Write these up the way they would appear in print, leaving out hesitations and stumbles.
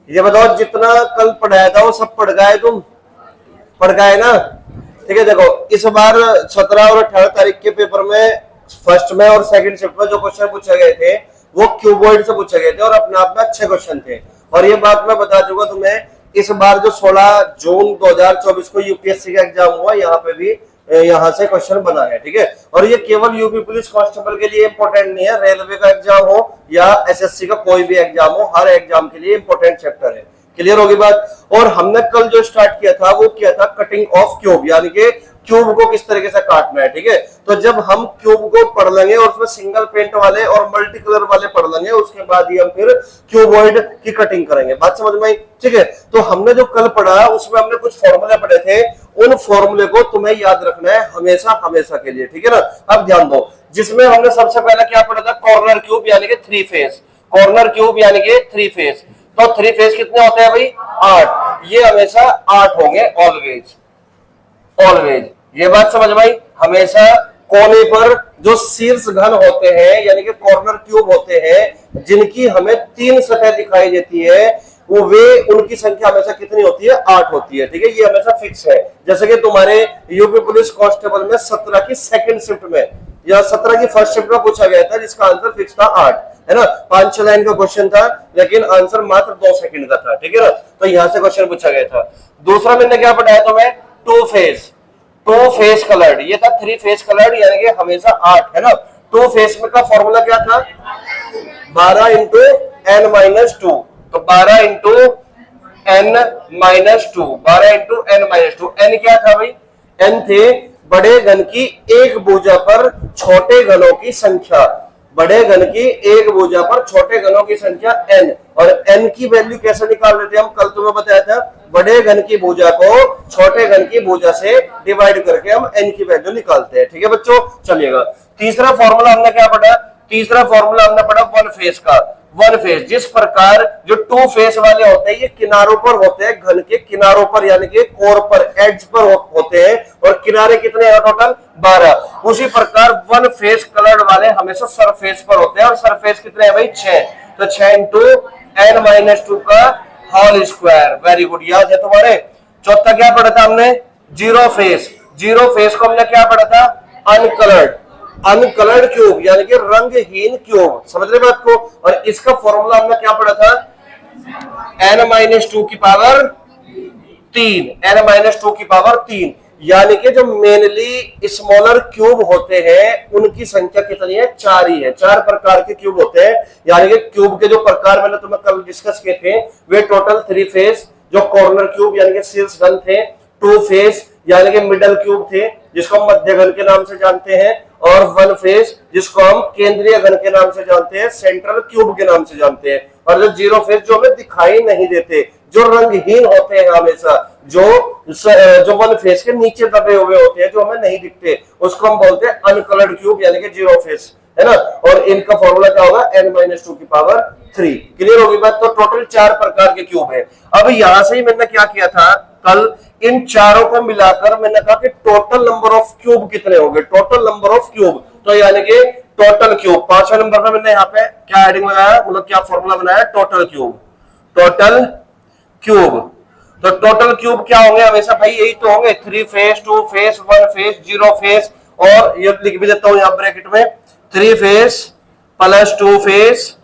ये बताओ जितना कल पढ़ाया था वो सब पढ़ गए, तुम पढ़ गए ना? ठीक है, देखो इस बार 17 और 18 तारीख के पेपर में फर्स्ट में और सेकंड शिफ्ट में जो क्वेश्चन पूछे गए थे वो क्यूबॉइड से पूछे गए थे और अपने आप में अच्छे क्वेश्चन थे। और ये बात मैं बता चुका तुम्हें, इस बार जो 16 जून 2024 को यूपीएससी का एग्जाम हुआ, यहाँ पे भी यहाँ से क्वेश्चन बना है। ठीक है, और ये केवल यूपी पुलिस कांस्टेबल के लिए इंपॉर्टेंट नहीं है, रेलवे का एग्जाम हो या एसएससी का कोई भी एग्जाम हो, हर एग्जाम के लिए इंपॉर्टेंट चैप्टर है। क्लियर होगी बात? और हमने कल जो स्टार्ट किया था वो किया था कटिंग ऑफ क्यूब, यानी कि क्यूब को किस तरीके से काटना है। ठीक है, तो जब हम क्यूब को पढ़ लेंगे और उसमें सिंगल पेंट वाले और मल्टी कलर वाले पढ़ लेंगे, उसके बाद ही हम फिर क्यूबॉइड की कटिंग करेंगे। बात समझ में आई? ठीक है, तो हमने जो कल पढ़ा उसमें हमने कुछ फॉर्मूले पढ़े थे, उन फॉर्मूले को तुम्हें याद रखना है हमेशा हमेशा के लिए। ठीक है ना? अब ध्यान दो, जिसमें हमने सबसे पहले क्या पढ़ा था, कॉर्नर क्यूब यानी कि 3 फेस। कॉर्नर क्यूब यानी कि 3 फेस, तो 3 फेस कितने होते हैं भाई? 8। ये हमेशा 8 होंगे, ऑलवेज ऑलवेज। ये बात समझ में आई? हमेशा कोने पर जो शीर्ष घन होते हैं यानी कि कॉर्नर क्यूब होते हैं, जिनकी हमें 3 सतह दिखाई देती है, वो वे उनकी संख्या हमेशा कितनी होती है? 8 होती है। ठीक है, ये हमेशा फिक्स है। जैसे कि तुम्हारे यूपी पुलिस कांस्टेबल में 17 की सेकंड शिफ्ट में या 17 की फर्स्ट शिफ्ट में पूछा गया था, जिसका आंसर फिक्स था 8, है ना? 5-6 लाइन का क्वेश्चन था, लेकिन आंसर मात्र 2 सेकंड का था। ठीक है ना? तो यहां से क्वेश्चन पूछा गया था। दूसरा मैंने क्या पढ़ाया तुम्हें? 2 फेस कलर्ड। ये था 3 फेस कलर्ड यानी कि हमेशा 8, है ना? 2 फेस में का फॉर्मूला क्या था? 12 इंटू n-2। तो 12 into n-2, 12 into n-2। n क्या था भाई? n थे बड़े घन की एक भुजा पर छोटे घनों की संख्या, बड़े घन की एक भुजा पर छोटे घनों की संख्या n। और n की वैल्यू कैसे निकाल रहे थे हम? कल तुम्हें बताया था, बड़े घन की भुजा को छोटे घन की भुजा से डिवाइड करके हम n की वैल्यू निकालते हैं। ठीक है बच्चों, चलिएगा। तीसरा फॉर्मूला हमने क्या पढ़ा? तीसरा फॉर्मूला हमने पढ़ा वन फेस का। वन फेस, जिस प्रकार जो 2 फेस वाले होते हैं ये किनारों पर होते हैं, घन के किनारों पर यानी कि कोर पर, एड्ज पर होते हैं, और किनारे कितने हैं टोटल? 12। उसी प्रकार वन फेस कलर्ड वाले हमेशा सरफेस पर होते हैं, और सरफेस कितने हैं भाई? 6। तो 6 इंटू n-2 का होल स्क्वायर। वेरी गुड, याद है तुम्हारे? चौथा क्या पढ़ा था हमने? Zero face. जीरो फेस को हमने क्या पढ़ा था? अनकलर्ड। अनकलर्ड क्यूब यानी कि रंगहीन क्यूब, समझ रहे बात को? और इसका फॉर्मूला हमने क्या पढ़ा था? n-2 की पावर 3, n-2 की पावर 3। यानी कि जो मेनली स्मॉलर क्यूब होते हैं उनकी संख्या कितनी है? 4 ही है। 4 प्रकार के क्यूब होते हैं, यानी कि क्यूब के जो प्रकार मैंने तुम्हें कल डिस्कस किए थे वे टोटल 3 फेस, जो कॉर्नर क्यूब यानी कि शीर्ष घन थे, 2 फेस यानी कि मिडल क्यूब थे जिसको हम मध्य घन के नाम से जानते हैं, और वन फेस जिसको हम केंद्रीय घन के नाम से जानते हैं, सेंट्रल क्यूब के नाम से जानते हैं। और जो जीरो फेस जो हमें दिखाई नहीं देते, जो रंगहीन होते हैं हमेशा, जो वन फेस के नीचे दबे हुए होते हैं, जो हमें नहीं दिखते, उसको हम बोलते हैं अनकलर्ड क्यूब यानी कि जीरो फेस, है ना? और इनका फॉर्मूला क्या होगा? n-2 की पावर 3। क्लियर होगी बात? तो टोटल 4 प्रकार के क्यूब है। अब यहां से ही मैंने क्या किया था कल, इन चारों को मिलाकर मैंने कहा कि टोटल नंबर ऑफ क्यूब कितने होंगे? टोटल नंबर ऑफ क्यूब, तो यानी कि टोटल क्यूब। 5वें नंबर पर मैंने यहाँ पे क्या एडिंग लगाया, मतलब क्या फॉर्मूला बनाया? Total cube. टोटल क्यूब, तो टोटल क्यूब क्या होंगे? हमेशा भाई यही तो होंगे, 3 फेस, 2 फेस, 1 फेस, 0 फेस, और ये लिख भी देता हूं यहाँ ब्रैकेट में, 3 face plus 2 face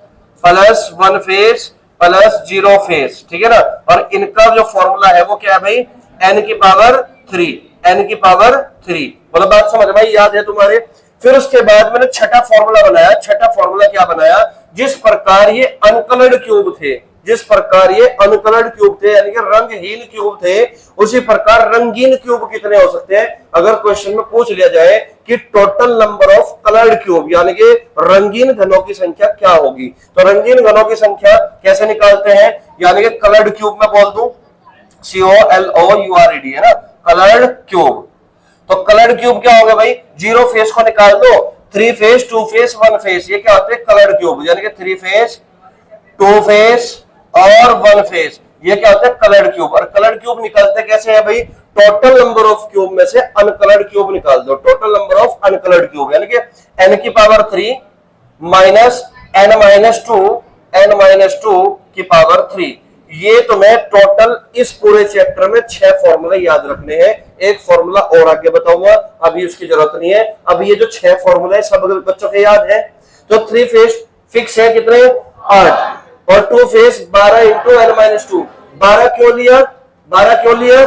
plus 1 face plus 0 face. ठीक है ना? और इनका जो फॉर्मूला है वो क्या है भाई? n की पावर 3, n की पावर 3। मतलब बात समझ में याद है तुम्हारे? फिर उसके बाद मैंने छठा फॉर्मूला बनाया। छठा फॉर्मूला क्या बनाया? जिस प्रकार ये अनकलर्ड क्यूब थे, जिस प्रकार ये अनकलर्ड क्यूब थे यानी कि रंगहीन क्यूब थे, उसी प्रकार रंगीन क्यूब कितने हो सकते हैं? अगर क्वेश्चन में पूछ लिया जाए कि total number of coloured cube यानी कि रंगीन घनों की संख्या क्या होगी, तो रंगीन घनों की संख्या कैसे निकालते हैं? यानी कि कलर्ड क्यूब में बोल दूं COLOURED, है ना? Coloured cube. तो कलर्ड क्यूब क्या होगा भाई? जीरो फेस को निकाल दो, 3 फेस, 2 फेस, 1 फेस, ये क्या होते हैं? Coloured cube. यानी कि 3 फेस, 2 फेस और 1 फेस, ये क्या होता है? Coloured cube. और कलर्ड क्यूब निकलते कैसे है भाई? टोटल नंबर ऑफ क्यूब में से अनकलर्ड क्यूब निकाल दो। Total number of uncoloured cube यानी कि n की पावर 3 माइनस n-2 की पावर 3, ये तुम्हें टोटल इस पूरे चैप्टर में 6 फॉर्मूले याद रखने हैं। एक फॉर्मूला और आगे बताऊंगा, अभी उसकी जरूरत नहीं है। अब ये जो 6 फॉर्मूले सब बच्चों के याद है। तो 3 फेज फिक्स है कितने 8 और 2 फेज 12 इंटू n-2। 12 क्यों लिया, 12 क्यों लिया?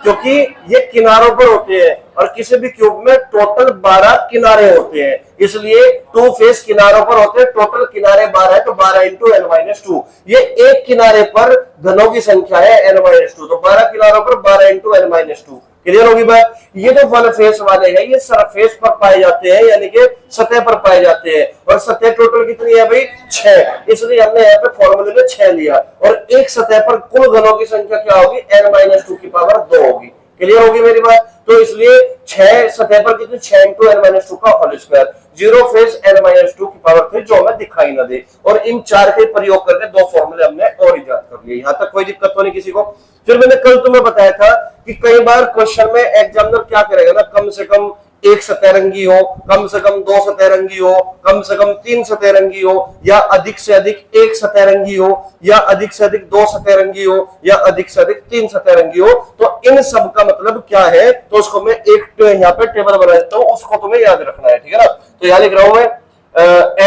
क्योंकि ये किनारों पर होते हैं और किसी भी क्यूब में टोटल 12 किनारे होते हैं, इसलिए 2 फेस किनारों पर होते हैं। टोटल किनारे 12 है तो 12 इंटू n-2। ये एक किनारे पर घनों की संख्या है n-2, तो 12 किनारों पर 12 इंटू n-2। क्लियर होगी बात? ये जो वन फेस वाले हैं ये सरफेस पर पाए जाते हैं, यानी कि सतह पर पाए जाते हैं। और सतह टोटल कितनी है भाई 6, इसलिए हमने यहाँ पे फॉर्मूले में 6 लिया। और एक सतह पर कुल घनों की संख्या क्या होगी n-2 की पावर 2 होगी। क्लियर होगी मेरी बात? तो इसलिए 6 सतह पर कितनी 6 इंटू n-2 का होल स्क्वायर, 0 फेस n-2 की पावर 3 जो हमें दिखाई ना दे। और इन 4 के प्रयोग करके 2 फॉर्मूले हमने और इजाद कर लिए। यहां तक कोई दिक्कत तो नहीं किसी को? फिर मैंने कल तुम्हें बताया था कि कई बार क्वेश्चन में एग्जामिनर क्या करेगा ना, कम से कम एक सतरंगी हो, कम से कम 2 सतरंगी हो, कम से कम 3 सतरंगी हो, या अधिक से अधिक 1 सतरंगी हो, या अधिक से अधिक 2 सतरंगी हो, या अधिक से अधिक 3 सतरंगी हो। तो इन सब का मतलब क्या है, तो उसको मैं एक यहाँ पे टेबल बना देता हूं, उसको तुम्हें याद रखना है। ठीक है ना? तो यहां लिख रहा हूं मैं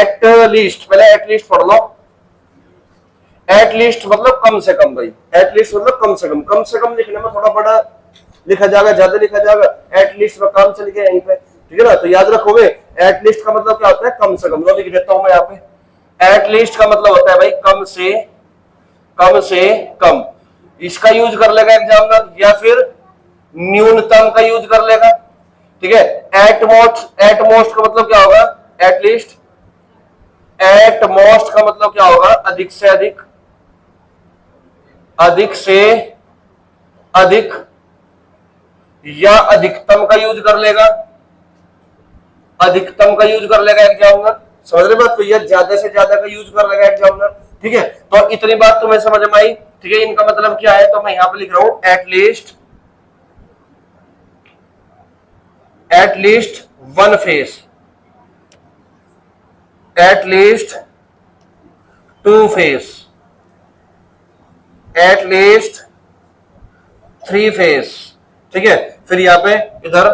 एट लीस्ट, पहले एट लीस्ट पढ़ लो। एट लीस्ट मतलब कम से कम भाई, एट लीस्ट मतलब कम से कम लिखने में थोड़ा बड़ा लिखा जाएगा, ज्यादा लिखा जाएगा। एट लीस्ट में काम चल गया यहीं पे। ठीक है ना? तो याद रखोगे एट लीस्ट का मतलब क्या होता है, कम से कम। लो लिख देता हूं मैं यहाँ पे, एट लीस्ट का मतलब होता है भाई कम से कम। इसका यूज कर लेगा एग्जामिनर, या फिर न्यूनतम का यूज कर लेगा। ठीक है? एट मोस्ट का मतलब क्या होगा, एट लीस्ट। एट मोस्ट का मतलब क्या होगा, अधिक से अधिक, अधिक से अधिक, या अधिकतम का यूज कर लेगा, अधिकतम का यूज कर लेगा एग्जामिनर। समझ रहे बात को? या ज्यादा से ज्यादा का यूज कर लेगा एग्जामिनर। ठीक है? तो इतनी बात तुम्हें समझ में आई? ठीक है? इनका मतलब क्या है, तो मैं यहां पे लिख रहा हूं at least 1 face, at least 2 face, at least 3 face. ठीक है? फिर यहां पे इधर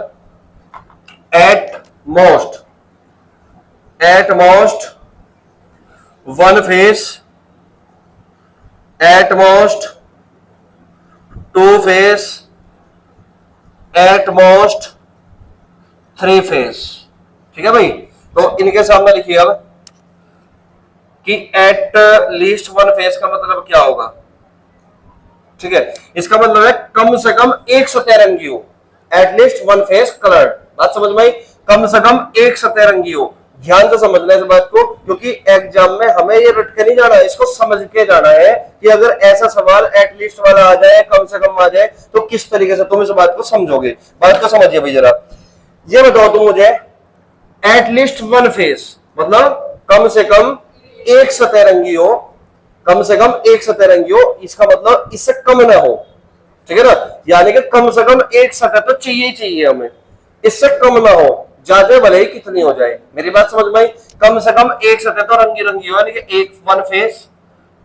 at most 1 face, at most 2 face, at most 3 face. ठीक है भाई? तो इनके सामने लिखिए अब कि एट लीस्ट 1 फेस का मतलब क्या होगा। ठीक है? इसका मतलब है कम से कम एक सतरंगी हो, एट लीस्ट 1 फेस कलर्ड। बात समझ में आई? कम से कम एक सतरंगी हो। ध्यान से समझना इस बात को, क्योंकि एग्जाम में हमें ये रट के नहीं जाना है, इसको समझ के जाना है कि अगर ऐसा सवाल एट लीस्ट वाला आ जाए, कम से कम आ जाए, तो किस तरीके से तुम इस बात को समझोगे। बात को समझिए भाई जरा। ये बताओ तुम मुझे, एट लीस्ट 1 फेस मतलब कम से कम एक सतरंगी हो, कम से कम एक सतरंगी हो, इसका मतलब इससे कम ना हो। ठीक है ना? यानी कि कम से कम एक सतह तो चाहिए ही चाहिए हमें, इससे कम ना हो, ज्यादा भले ही कितनी हो जाए। मेरी बात समझ में आई? कम से कम एक सतह तो रंगी रंगी हो, यानी कि एक 1 face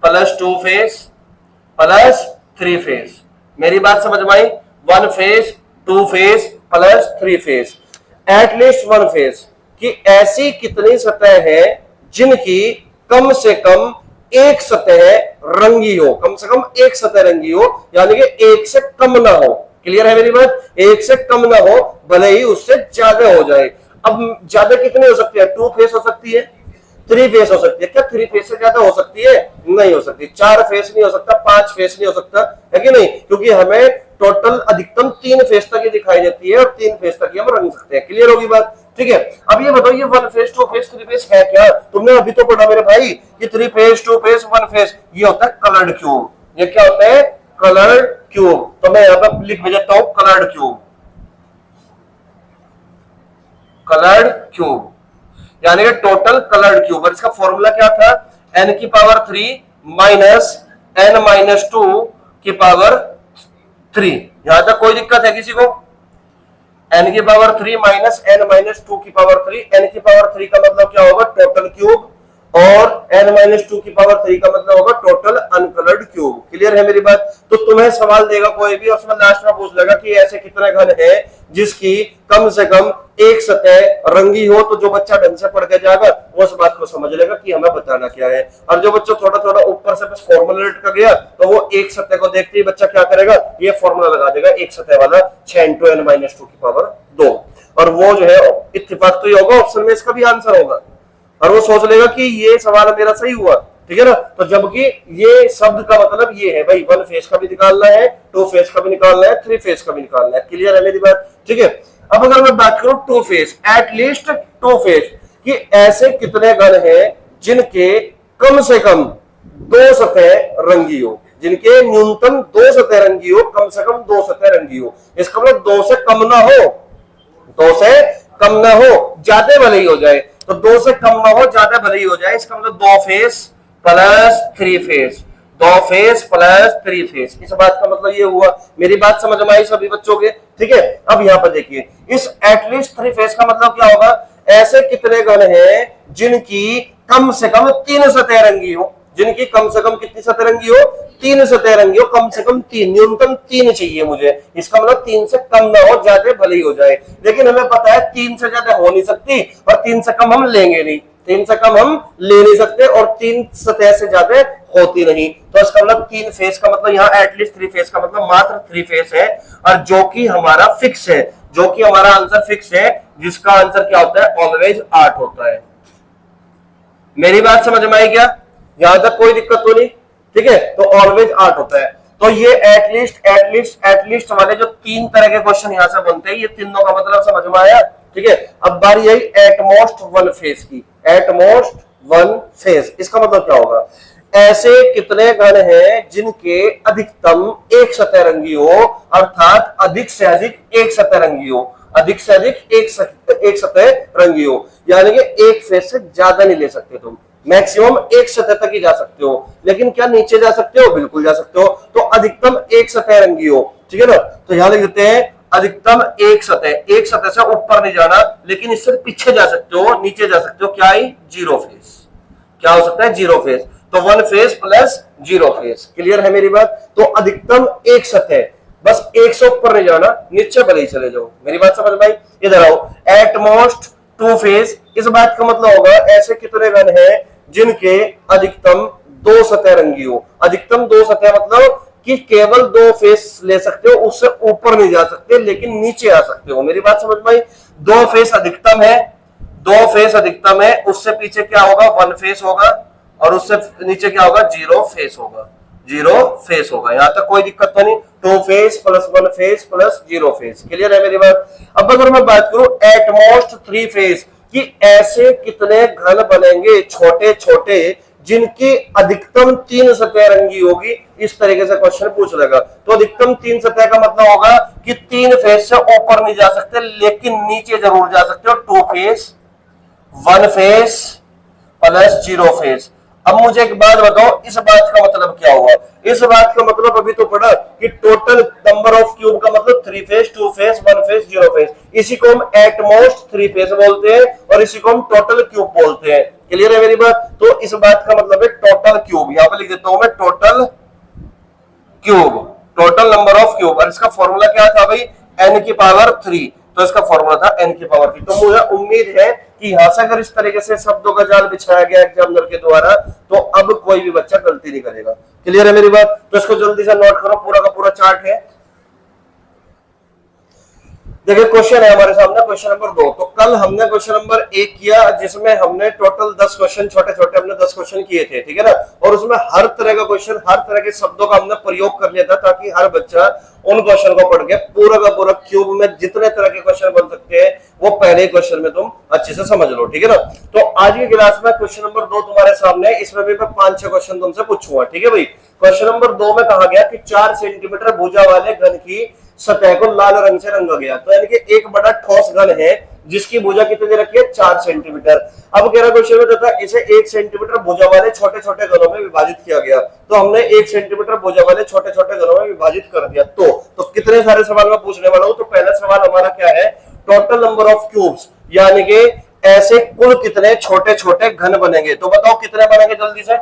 plus 2 face plus 3 face. मेरी बात समझ में आई? 1 face 2 face plus 3 face. At least 1 face की ऐसी कितनी सतह है जिनकी कम से कम एक सतह रंगी हो, कम से कम एक सतह रंगी हो, यानी कि एक से कम ना हो। क्लियर है मेरी बात? एक से कम ना हो, भले ही उससे ज्यादा हो जाए। अब ज्यादा कितनी हो सकती है? 2 फेस हो सकती है, 3 फेस हो सकती है। क्या 3 फेस से ज्यादा हो सकती है? नहीं हो सकती। 4 फेस नहीं हो सकता, 5 फेस नहीं हो सकता, है कि नहीं? क्योंकि हमें टोटल अधिकतम 3 फेस तक ही दिखाई देती है और 3 फेस तक ही हम रंग सकते हैं। क्लियर होगी बात? ठीक है? अब ये बताओ, ये 1 फेस 2 फेस 3 फेस है क्या? तुमने अभी तो पढ़ा मेरे भाई कि 3 फेस 2 फेस 1 फेस, ये होता है कलर्ड क्यूब। ये क्या होता है? Coloured cube. तो मैं यहां पर लिख भेजता हूं कलर्ड क्यूब, कलर्ड क्यूब, यानी कि टोटल कलर्ड क्यूब। और इसका फॉर्मूला क्या था? n की पावर 3 माइनस n-2 की पावर 3। यहां तक कोई दिक्कत है किसी को? n की पावर 3 माइनस n-2 की पावर 3। n की पावर 3 का मतलब क्या होगा? टोटल क्यूब, और n-2 की पावर 3 का मतलब होगा टोटल अनकलर्ड क्यूब। क्लियर है मेरी बात? तो तुम्हें सवाल देगा कोई भी और उसमें लास्ट में पूछ लेगा कि ऐसे कितने घन है जिसकी कम से कम एक सतह रंगी हो, तो जो बच्चा ढंग से पढ़ के जाएगा वो उस बात को समझ लेगा कि हमें बताना क्या है। और जो बच्चा थोड़ा थोड़ा ऊपर से बस फॉर्मूला लटका गया तो वो एक सतह को देखते ही बच्चा क्या करेगा, ये फॉर्मूला लगा देगा एक सतह वाला 6 × n-2 की पावर 2, और वो जो है इत्तेफाक तो ये होगा ऑप्शन में इसका भी आंसर होगा, और वो सोच लेगा कि ये सवाल मेरा सही हुआ। ठीक है ना? तो जबकि ये शब्द का मतलब ये है भाई, 1 फेज का भी निकालना है, 2 फेज का भी निकालना है, 3 फेज का भी निकालना है। क्लियर है मेरी बात? ठीक है। अब अगर मैं बात करूं 2 फेज, एटलीस्ट 2 फेज कि ऐसे कितने घन हैं जिनके कम से कम 2 सतह रंगी हो, जिनके न्यूनतम 2 सतह रंगी हो, कम से कम 2 सतह रंगी हो। इसका मतलब 2 से कम ना हो, 2 से कम ना हो, ज्यादा भले ही हो जाए, तो 2 से कम ना हो, ज्यादा भले ही हो जाए। इसका मतलब 2 phase plus 3 phase, 2 phase plus 3 phase. इस बात का मतलब ये हुआ। मेरी बात समझ में आई सभी बच्चों के? ठीक है। अब यहाँ पर देखिए, इस एटलीस्ट 3 फेज का मतलब क्या होगा, ऐसे कितने घन हैं जिनकी कम से कम 3 सतह रंगी हो, जिनकी कम से कम कितनी सतह रंगी हो, 3 सतह रंगी हो, कम से कम 3, न्यूनतम 3 चाहिए मुझे। इसका मतलब 3 से कम ना हो, ज्यादा भले ही हो जाए। लेकिन हमें पता है 3 से ज्यादा हो नहीं सकती और 3 से कम हम लेंगे नहीं, 3 से कम हम ले नहीं सकते और 3 सतह से ज्यादा होती नहीं। तो इसका मतलब 3 फेज का मतलब यहाँ एटलीस्ट 3 फेज का मतलब मात्र 3 फेज है, और जो कि हमारा फिक्स है, जो कि हमारा आंसर फिक्स है, जिसका आंसर क्या होता है, ऑलवेज 8 होता है। मेरी बात समझ में आई क्या? यहां तक कोई दिक्कत तो नहीं? ठीक है। तो ऑलवेज 8 होता है। तो ये एटलीस्ट वाले जो 3 तरह के क्वेश्चन यहां से बनते हैं, ये तीनों का मतलब समझ में आया? ठीक है। अब बारी आई एटमोस्ट 1 फेज की। एटमोस्ट 1 फेज, इसका मतलब क्या होगा, ऐसे कितने घन हैं जिनके अधिकतम एक सतह रंगी हो, अर्थात अधिक से अधिक एक सतह रंगी हो, अधिक से अधिक एक सतह रंगी हो, यानी कि एक फेज से ज्यादा नहीं ले सकते तुम, मैक्सिमम एक सतह तक ही जा सकते हो। लेकिन क्या नीचे जा सकते हो? बिल्कुल जा सकते हो। तो अधिकतम एक सतह रंगी हो। ठीक है ना? तो यहां लिख देते हैं अधिकतम एक सतह से ऊपर नहीं जाना, लेकिन इससे पीछे जा सकते हो, नीचे जा सकते हो। क्या है? 0 फेज। क्या हो सकता है? 0 फेज। तो 1 फेज प्लस 0 फेज। क्लियर है मेरी बात? तो अधिकतम एक सतह, बस 1 से ऊपर नहीं जाना, नीचे भले ही चले जाओ। मेरी बात समझ में आई? इधर आओ, एटमोस्ट 2 फेज, इस बात का मतलब होगा ऐसे कितने घन हैं जिनके अधिकतम 2 सतह रंगी हो। अधिकतम 2 सतह मतलब कि केवल 2 फेस ले सकते हो, उससे ऊपर नहीं जा सकते, लेकिन नीचे आ सकते हो। मेरी बात समझ में आई? 2 फेस अधिकतम है, 2 फेस अधिकतम है, उससे पीछे क्या होगा, 1 फेस होगा, और उससे नीचे क्या होगा, 0 फेस होगा। 0 फेस होगा। यहां तक कोई दिक्कत तो नहीं? 2 face plus 1 face plus 0 face. Clear है मेरी बात? अब अगर मैं बात करूं एटमोस्ट 3 फेस कि ऐसे कितने घन बनेंगे छोटे छोटे जिनकी अधिकतम 3 सतह रंगी होगी, इस तरीके से क्वेश्चन पूछ लेगा। तो अधिकतम 3 सतह का मतलब होगा कि 3 फेस से ऊपर नहीं जा सकते, लेकिन नीचे जरूर जा सकते हो। 2 फेस, 1 फेस प्लस 0 फेस। अब मुझे एक बात बताओ, इस बात का मतलब क्या हुआ? इस बात का मतलब अभी तो पढ़ा कि टोटल नंबर ऑफ क्यूब का मतलब 3 फेस, 2 फेस, 1 फेस, 0 फेस। इसी को हम एटमोस्ट 3 फेस बोलते हैं और इसी को हम टोटल क्यूब बोलते हैं। क्लियर है मेरी बात? तो इस बात का मतलब है टोटल क्यूब। यहां पर लिख देता हूं मैं total cube, total number of cube. और इसका फॉर्मूला क्या था भाई? n की पावर 3। तो इसका फॉर्मूला था n की पावर 3। तो मुझे उम्मीद है कि यहां से अगर इस तरीके से शब्दों का जाल बिछाया गया एग्जामिनर के द्वारा, तो अब कोई भी बच्चा गलती नहीं करेगा। क्लियर है मेरी बात? तो इसको जल्दी से नोट करो, पूरा का पूरा चार्ट है। देखिए क्वेश्चन है हमारे सामने, क्वेश्चन नंबर 2। तो कल हमने क्वेश्चन नंबर 1 किया, जिसमें हमने टोटल 10 क्वेश्चन, छोटे छोटे हमने 10 क्वेश्चन किए थे। ठीक है ना? और उसमें हर तरह का क्वेश्चन, हर तरह के शब्दों का हमने प्रयोग कर लिया था, ताकि हर बच्चा उन क्वेश्चन को पढ़ के पूरा का पूरा क्यूब में जितने तरह के क्वेश्चन बन सकते हैं वो पहले क्वेश्चन में तुम अच्छे से समझ लो। ठीक है ना? तो आज की क्लास में क्वेश्चन नंबर 2 तुम्हारे सामने, इसमें भी मैं 5-6 क्वेश्चन तुमसे पूछूंगा। ठीक है भाई? क्वेश्चन नंबर 2 में कहा गया कि 4 सेंटीमीटर भुजा वाले घन की सतह को लाल रंग से रंगा गया। तो यानी कि एक बड़ा ठोस घन है जिसकी भुजा कितनी दे रखी है? 4 सेंटीमीटर। अब कह रहा क्वेश्चन में था इसे 1 सेंटीमीटर भुजा वाले छोटे छोटे घनों में विभाजित किया गया। तो हमने 1 सेंटीमीटर भुजा वाले छोटे छोटे घनों में विभाजित कर दिया। तो कितने सारे सवाल मैं पूछने वाला हूं। तो पहला सवाल हमारा क्या है? टोटल नंबर ऑफ क्यूब्स, यानी कि ऐसे कुल कितने छोटे छोटे घन बनेंगे? तो बताओ कितने बनेंगे जल्दी से,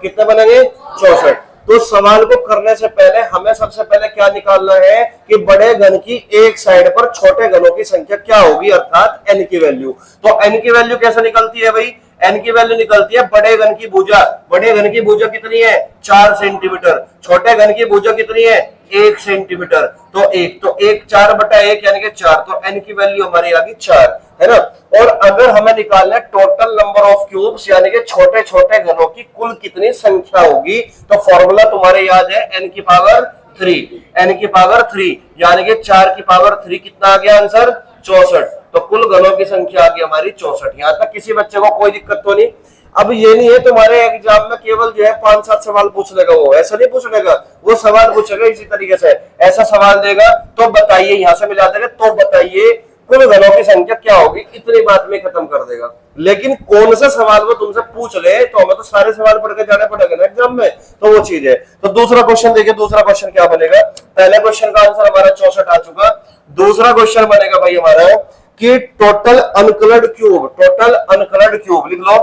कितने बनेंगे? 64। तो सवाल को करने से पहले हमें सबसे पहले क्या निकालना है कि बड़े घन की एक साइड पर छोटे घनों की संख्या क्या होगी, अर्थात n की वैल्यू। तो n की वैल्यू कैसे निकलती है भाई? n की वैल्यू निकलती है बड़े घन की भुजा। बड़े घन की भुजा कितनी है? 4 सेंटीमीटर। छोटे घन की भुजा कितनी है? 1 सेंटीमीटर। तो 1 4/1 यानी कि 4। तो n की वैल्यू हमारी आ गई 4, है ना। और अगर हमें निकालना है टोटल नंबर ऑफ क्यूब्स यानी कि छोटे छोटे घनों की कुल कितनी संख्या होगी, तो फॉर्मूला तुम्हारे याद है n की पावर 3। n की पावर 3 यानी कि 4 की पावर 3 कितना आ गया आंसर? 64। तो कुल घनों की संख्या आ गई हमारी 64। यहां तक किसी बच्चे को कोई दिक्कत तो नहीं? अब ये नहीं है तुम्हारे एग्जाम में केवल जो है 5-7 सवाल पूछ लेगा, वो ऐसा नहीं पूछ लेगा, वो सवाल पूछेगा इसी तरीके से। ऐसा सवाल देगा तो बताइए, यहां से मिला देगा तो बताइए कुल घनों की संख्या क्या होगी, इतनी बात में खत्म कर देगा। लेकिन कौन सा सवाल वो तुमसे पूछ ले तो हमें तो सारे सवाल पढ़ के जाने पड़ेगा ना एग्जाम में, तो वो चीज है। तो दूसरा क्वेश्चन देखिए, दूसरा क्वेश्चन क्या बनेगा? पहले क्वेश्चन का आंसर हमारा 64 आ चुका। दूसरा क्वेश्चन बनेगा भाई हमारा कि total uncoloured cube, total uncoloured cube लिख लो,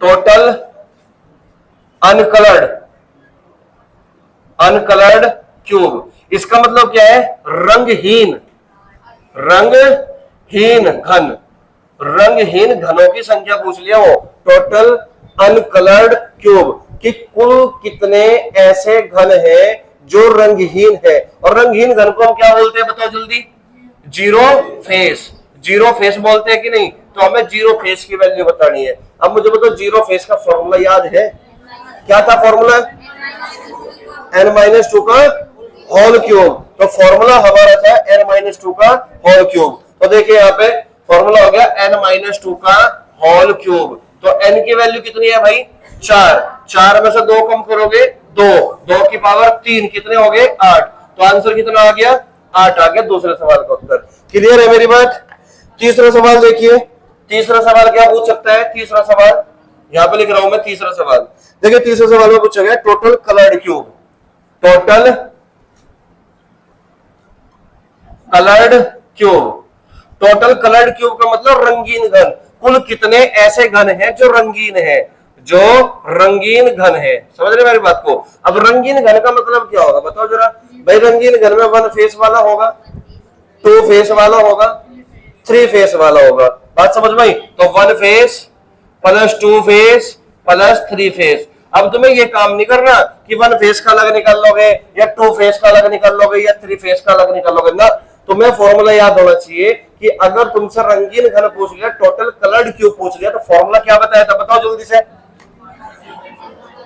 टोटल अनकलर्ड क्यूब। इसका मतलब क्या है? रंगहीन घन, रंगहीन घनों की संख्या पूछ लिया वो। टोटल अनकलर्ड क्यूब कि कुल कितने ऐसे घन हैं जो रंगहीन है। और रंगहीन घन को हम क्या बोलते हैं बताओ जल्दी? Zero face. जीरो फेस बोलते हैं कि नहीं? तो हमें जीरो फेस की वैल्यू बतानी है। अब मुझे बताओ जीरो फेस का फॉर्मूला याद है? क्या था फॉर्मूला? n-2 का होल क्यूब। तो फॉर्मूला हमारा था n-2 का होल क्यूब। तो देखिए यहाँ पे फॉर्मूला हो गया n-2 का होल क्यूब। तो n की वैल्यू कितनी है भाई? 4। 4 में से 2 कम करोगे 2, 2 की पावर 3 कितने हो गए? 8। तो आंसर कितना आ गया? 8 आ गया दूसरे सवाल का उत्तर। क्लियर है मेरी बात? तीसरा सवाल देखिए, तीसरा सवाल क्या पूछ सकता है? तीसरा सवाल यहां पे लिख रहा हूं मैं, तीसरा सवाल देखिए। तीसरे सवाल में पूछा गया total coloured cube, total coloured cube. Total coloured cube का मतलब रंगीन घन। कुल कितने ऐसे घन हैं जो रंगीन है, जो रंगीन घन है। समझ रहे मेरी बात को? अब रंगीन घन का मतलब क्या होगा बताओ जरा भाई? रंगीन घन में 1 फेस वाला होगा, 2 फेस वाला होगा, 3 फेस वाला होगा। बात समझ में आई? तो 1 face plus 2 face plus 3 face. अब तुम्हें ये काम नहीं करना कि 1 फेस का अलग निकाल लोगे या 2 फेस का अलग निकाल लोगे या 3 फेस का अलग निकाल लोगे ना। तुम्हें फॉर्मूला याद होना चाहिए कि अगर तुमसे रंगीन घन पूछ लिया, टोटल कलर्ड क्यूब पूछ लिया, तो फॉर्मूला क्या बताया था बताओ जल्दी से?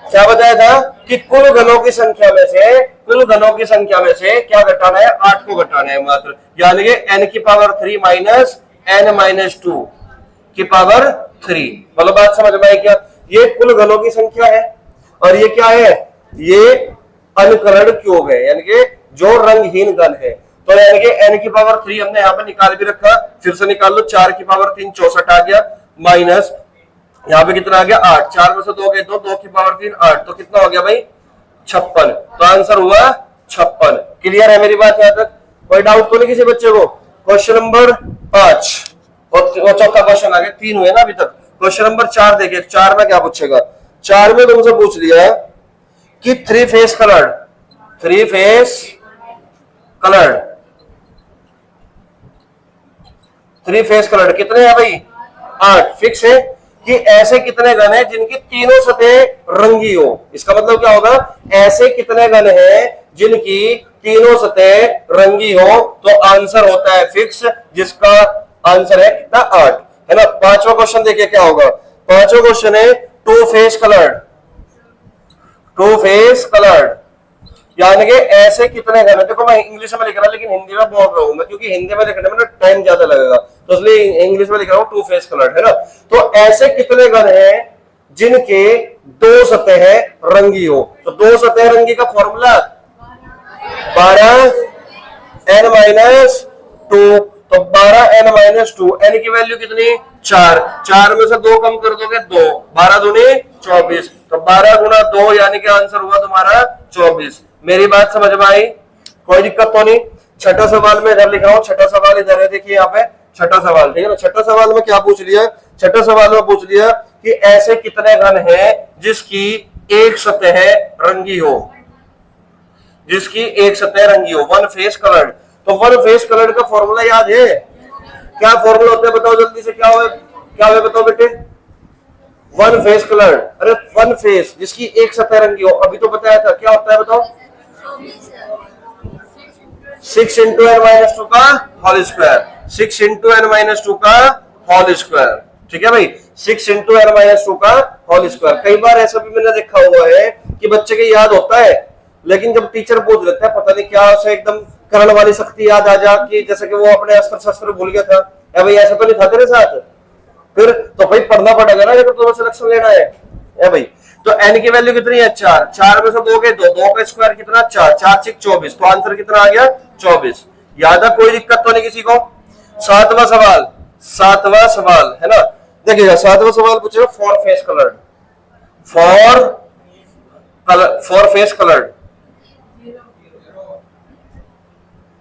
क्या बताया था कि कुल घनों की संख्या में से, कुल घनों की संख्या में से क्या घटाना है? 8 को घटाना है मात्र, यानी कि n की पावर 3 माइनस n-2 की पावर 3। मतलब बात समझ में आई क्या? ये कुल घनों की संख्या है और ये क्या है? ये अनकलर्ड क्यूब है, यानी कि जो रंगहीन घन है। तो यानी कि n की पावर 3 हमने यहाँ पे निकाल भी रखा, फिर से निकाल लो। 4 की पावर 3 64 आ गया, माइनस यहाँ पे कितना आ गया? 8। 4 में से 2 गए 2, 2 की पावर 3 8। तो कितना हो गया भाई? 56। तो आंसर हुआ 56। क्लियर है मेरी बात यहाँ तक? कोई डाउट तो नहीं किसी बच्चे को? क्वेश्चन नंबर 5 और चौथा क्वेश्चन आ गया, 3 हुए ना अभी तक। क्वेश्चन नंबर 4 देखिए, 4 में क्या पूछेगा? 4 में तुमसे पूछ लिया कि 3 face coloured, 3 face coloured, 3 face coloured कितने हैं भाई? 8 फिक्स है कि ऐसे कितने घन हैं जिनकी तीनों सतह रंगी हो। इसका मतलब क्या होगा? ऐसे कितने घन हैं जिनकी तीनों सतह रंगी हो। तो आंसर होता है फिक्स, जिसका आंसर है कितना? 8, है ना। पांचवा क्वेश्चन देखिए क्या होगा? पांचवा क्वेश्चन है 2 फेस कलर्ड, 2 फेस कलर्ड यानी कि ऐसे कितने घन है। देखो मैं इंग्लिश में लिख रहा लेकिन हिंदी में बोल रहा हूं मैं, क्योंकि हिंदी में लिखने में ना टाइम ज्यादा लगेगा, तो इसलिए इंग्लिश में लिख रहा हूं 2 फेस कलर्ड, है ना। तो ऐसे कितने घन हैं जिनके 2 सतह रंगी हो। तो 2 सतह रंगी का फॉर्मूला 12n-2। तो 12n-2, n की वैल्यू कितनी? 4। 4 में से 2 कम कर दोगे 2, 12 दूनी 24। तो 12 गुना 2 यानी कि आंसर हुआ तुम्हारा 24। मेरी बात समझ में आई? कोई दिक्कत तो नहीं? छठा सवाल में इधर लिख रहा हूं, छठा सवाल इधर है देखिए यहाँ पे। छठा सवाल, ठीक है ना। छठा सवाल में क्या पूछ लिया, छठा सवाल में पूछ लिया कि ऐसे कितने घन हैं जिसकी एक सतह रंगी हो, जिसकी एक सतह रंगी हो, वन फेस कलर्ड। तो वन फेस कलर्ड का फॉर्मूला याद है, क्या फॉर्मूला होता है बताओ जल्दी से, क्या है बताओ बेटे। वन फेस कलर्ड, अरे वन फेस जिसकी एक सतह रंगी हो, अभी तो बताया था, क्या होता है बताओ, 6 इंटू एन माइनस टू का whole square, 6 into n minus two का होल स्क्वायर, ठीक है भाई, 6 इंटू एन माइनस टू का होल स्क्वायर। कई बार ऐसा भी मैंने देखा हुआ है कि बच्चे के याद होता है, लेकिन जब टीचर पूछ लेता है पता नहीं क्या उसे एकदम करण वाली शक्ति याद आ जा कि जैसे कि वो अपने अस्त्र शस्त्र भूल गया था। भाई ऐसा तो नहीं था तेरे साथ, फिर तो भाई पढ़ना पड़ेगा ना, अगर तुम्हें सिलेक्शन लेना है भाई। तो एन की वैल्यू कितनी है, 4, 4 में से 2 के 2, 2 का स्क्वायर कितना 4, 4 6 24, तो आंसर कितना आ गया 24। याद है, कोई दिक्कत तो नहीं किसी को। सातवां सवाल है ना, देखिएगा सातवां सवाल पूछेगा for face coloured, for face coloured,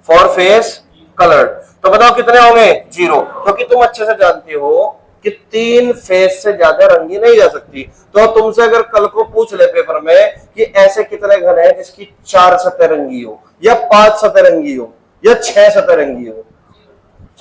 for face coloured. तो बताओ कितने होंगे, 0, क्योंकि तुम अच्छे से जानते हो कि 3 फेस से ज्यादा रंगी नहीं जा सकती। तो तुमसे अगर कल को पूछ ले पेपर में कि ऐसे कितने घन है जिसकी 4 सतह रंगी हो, या 5 सतह रंगी हो, या 6 सतह रंगी हो,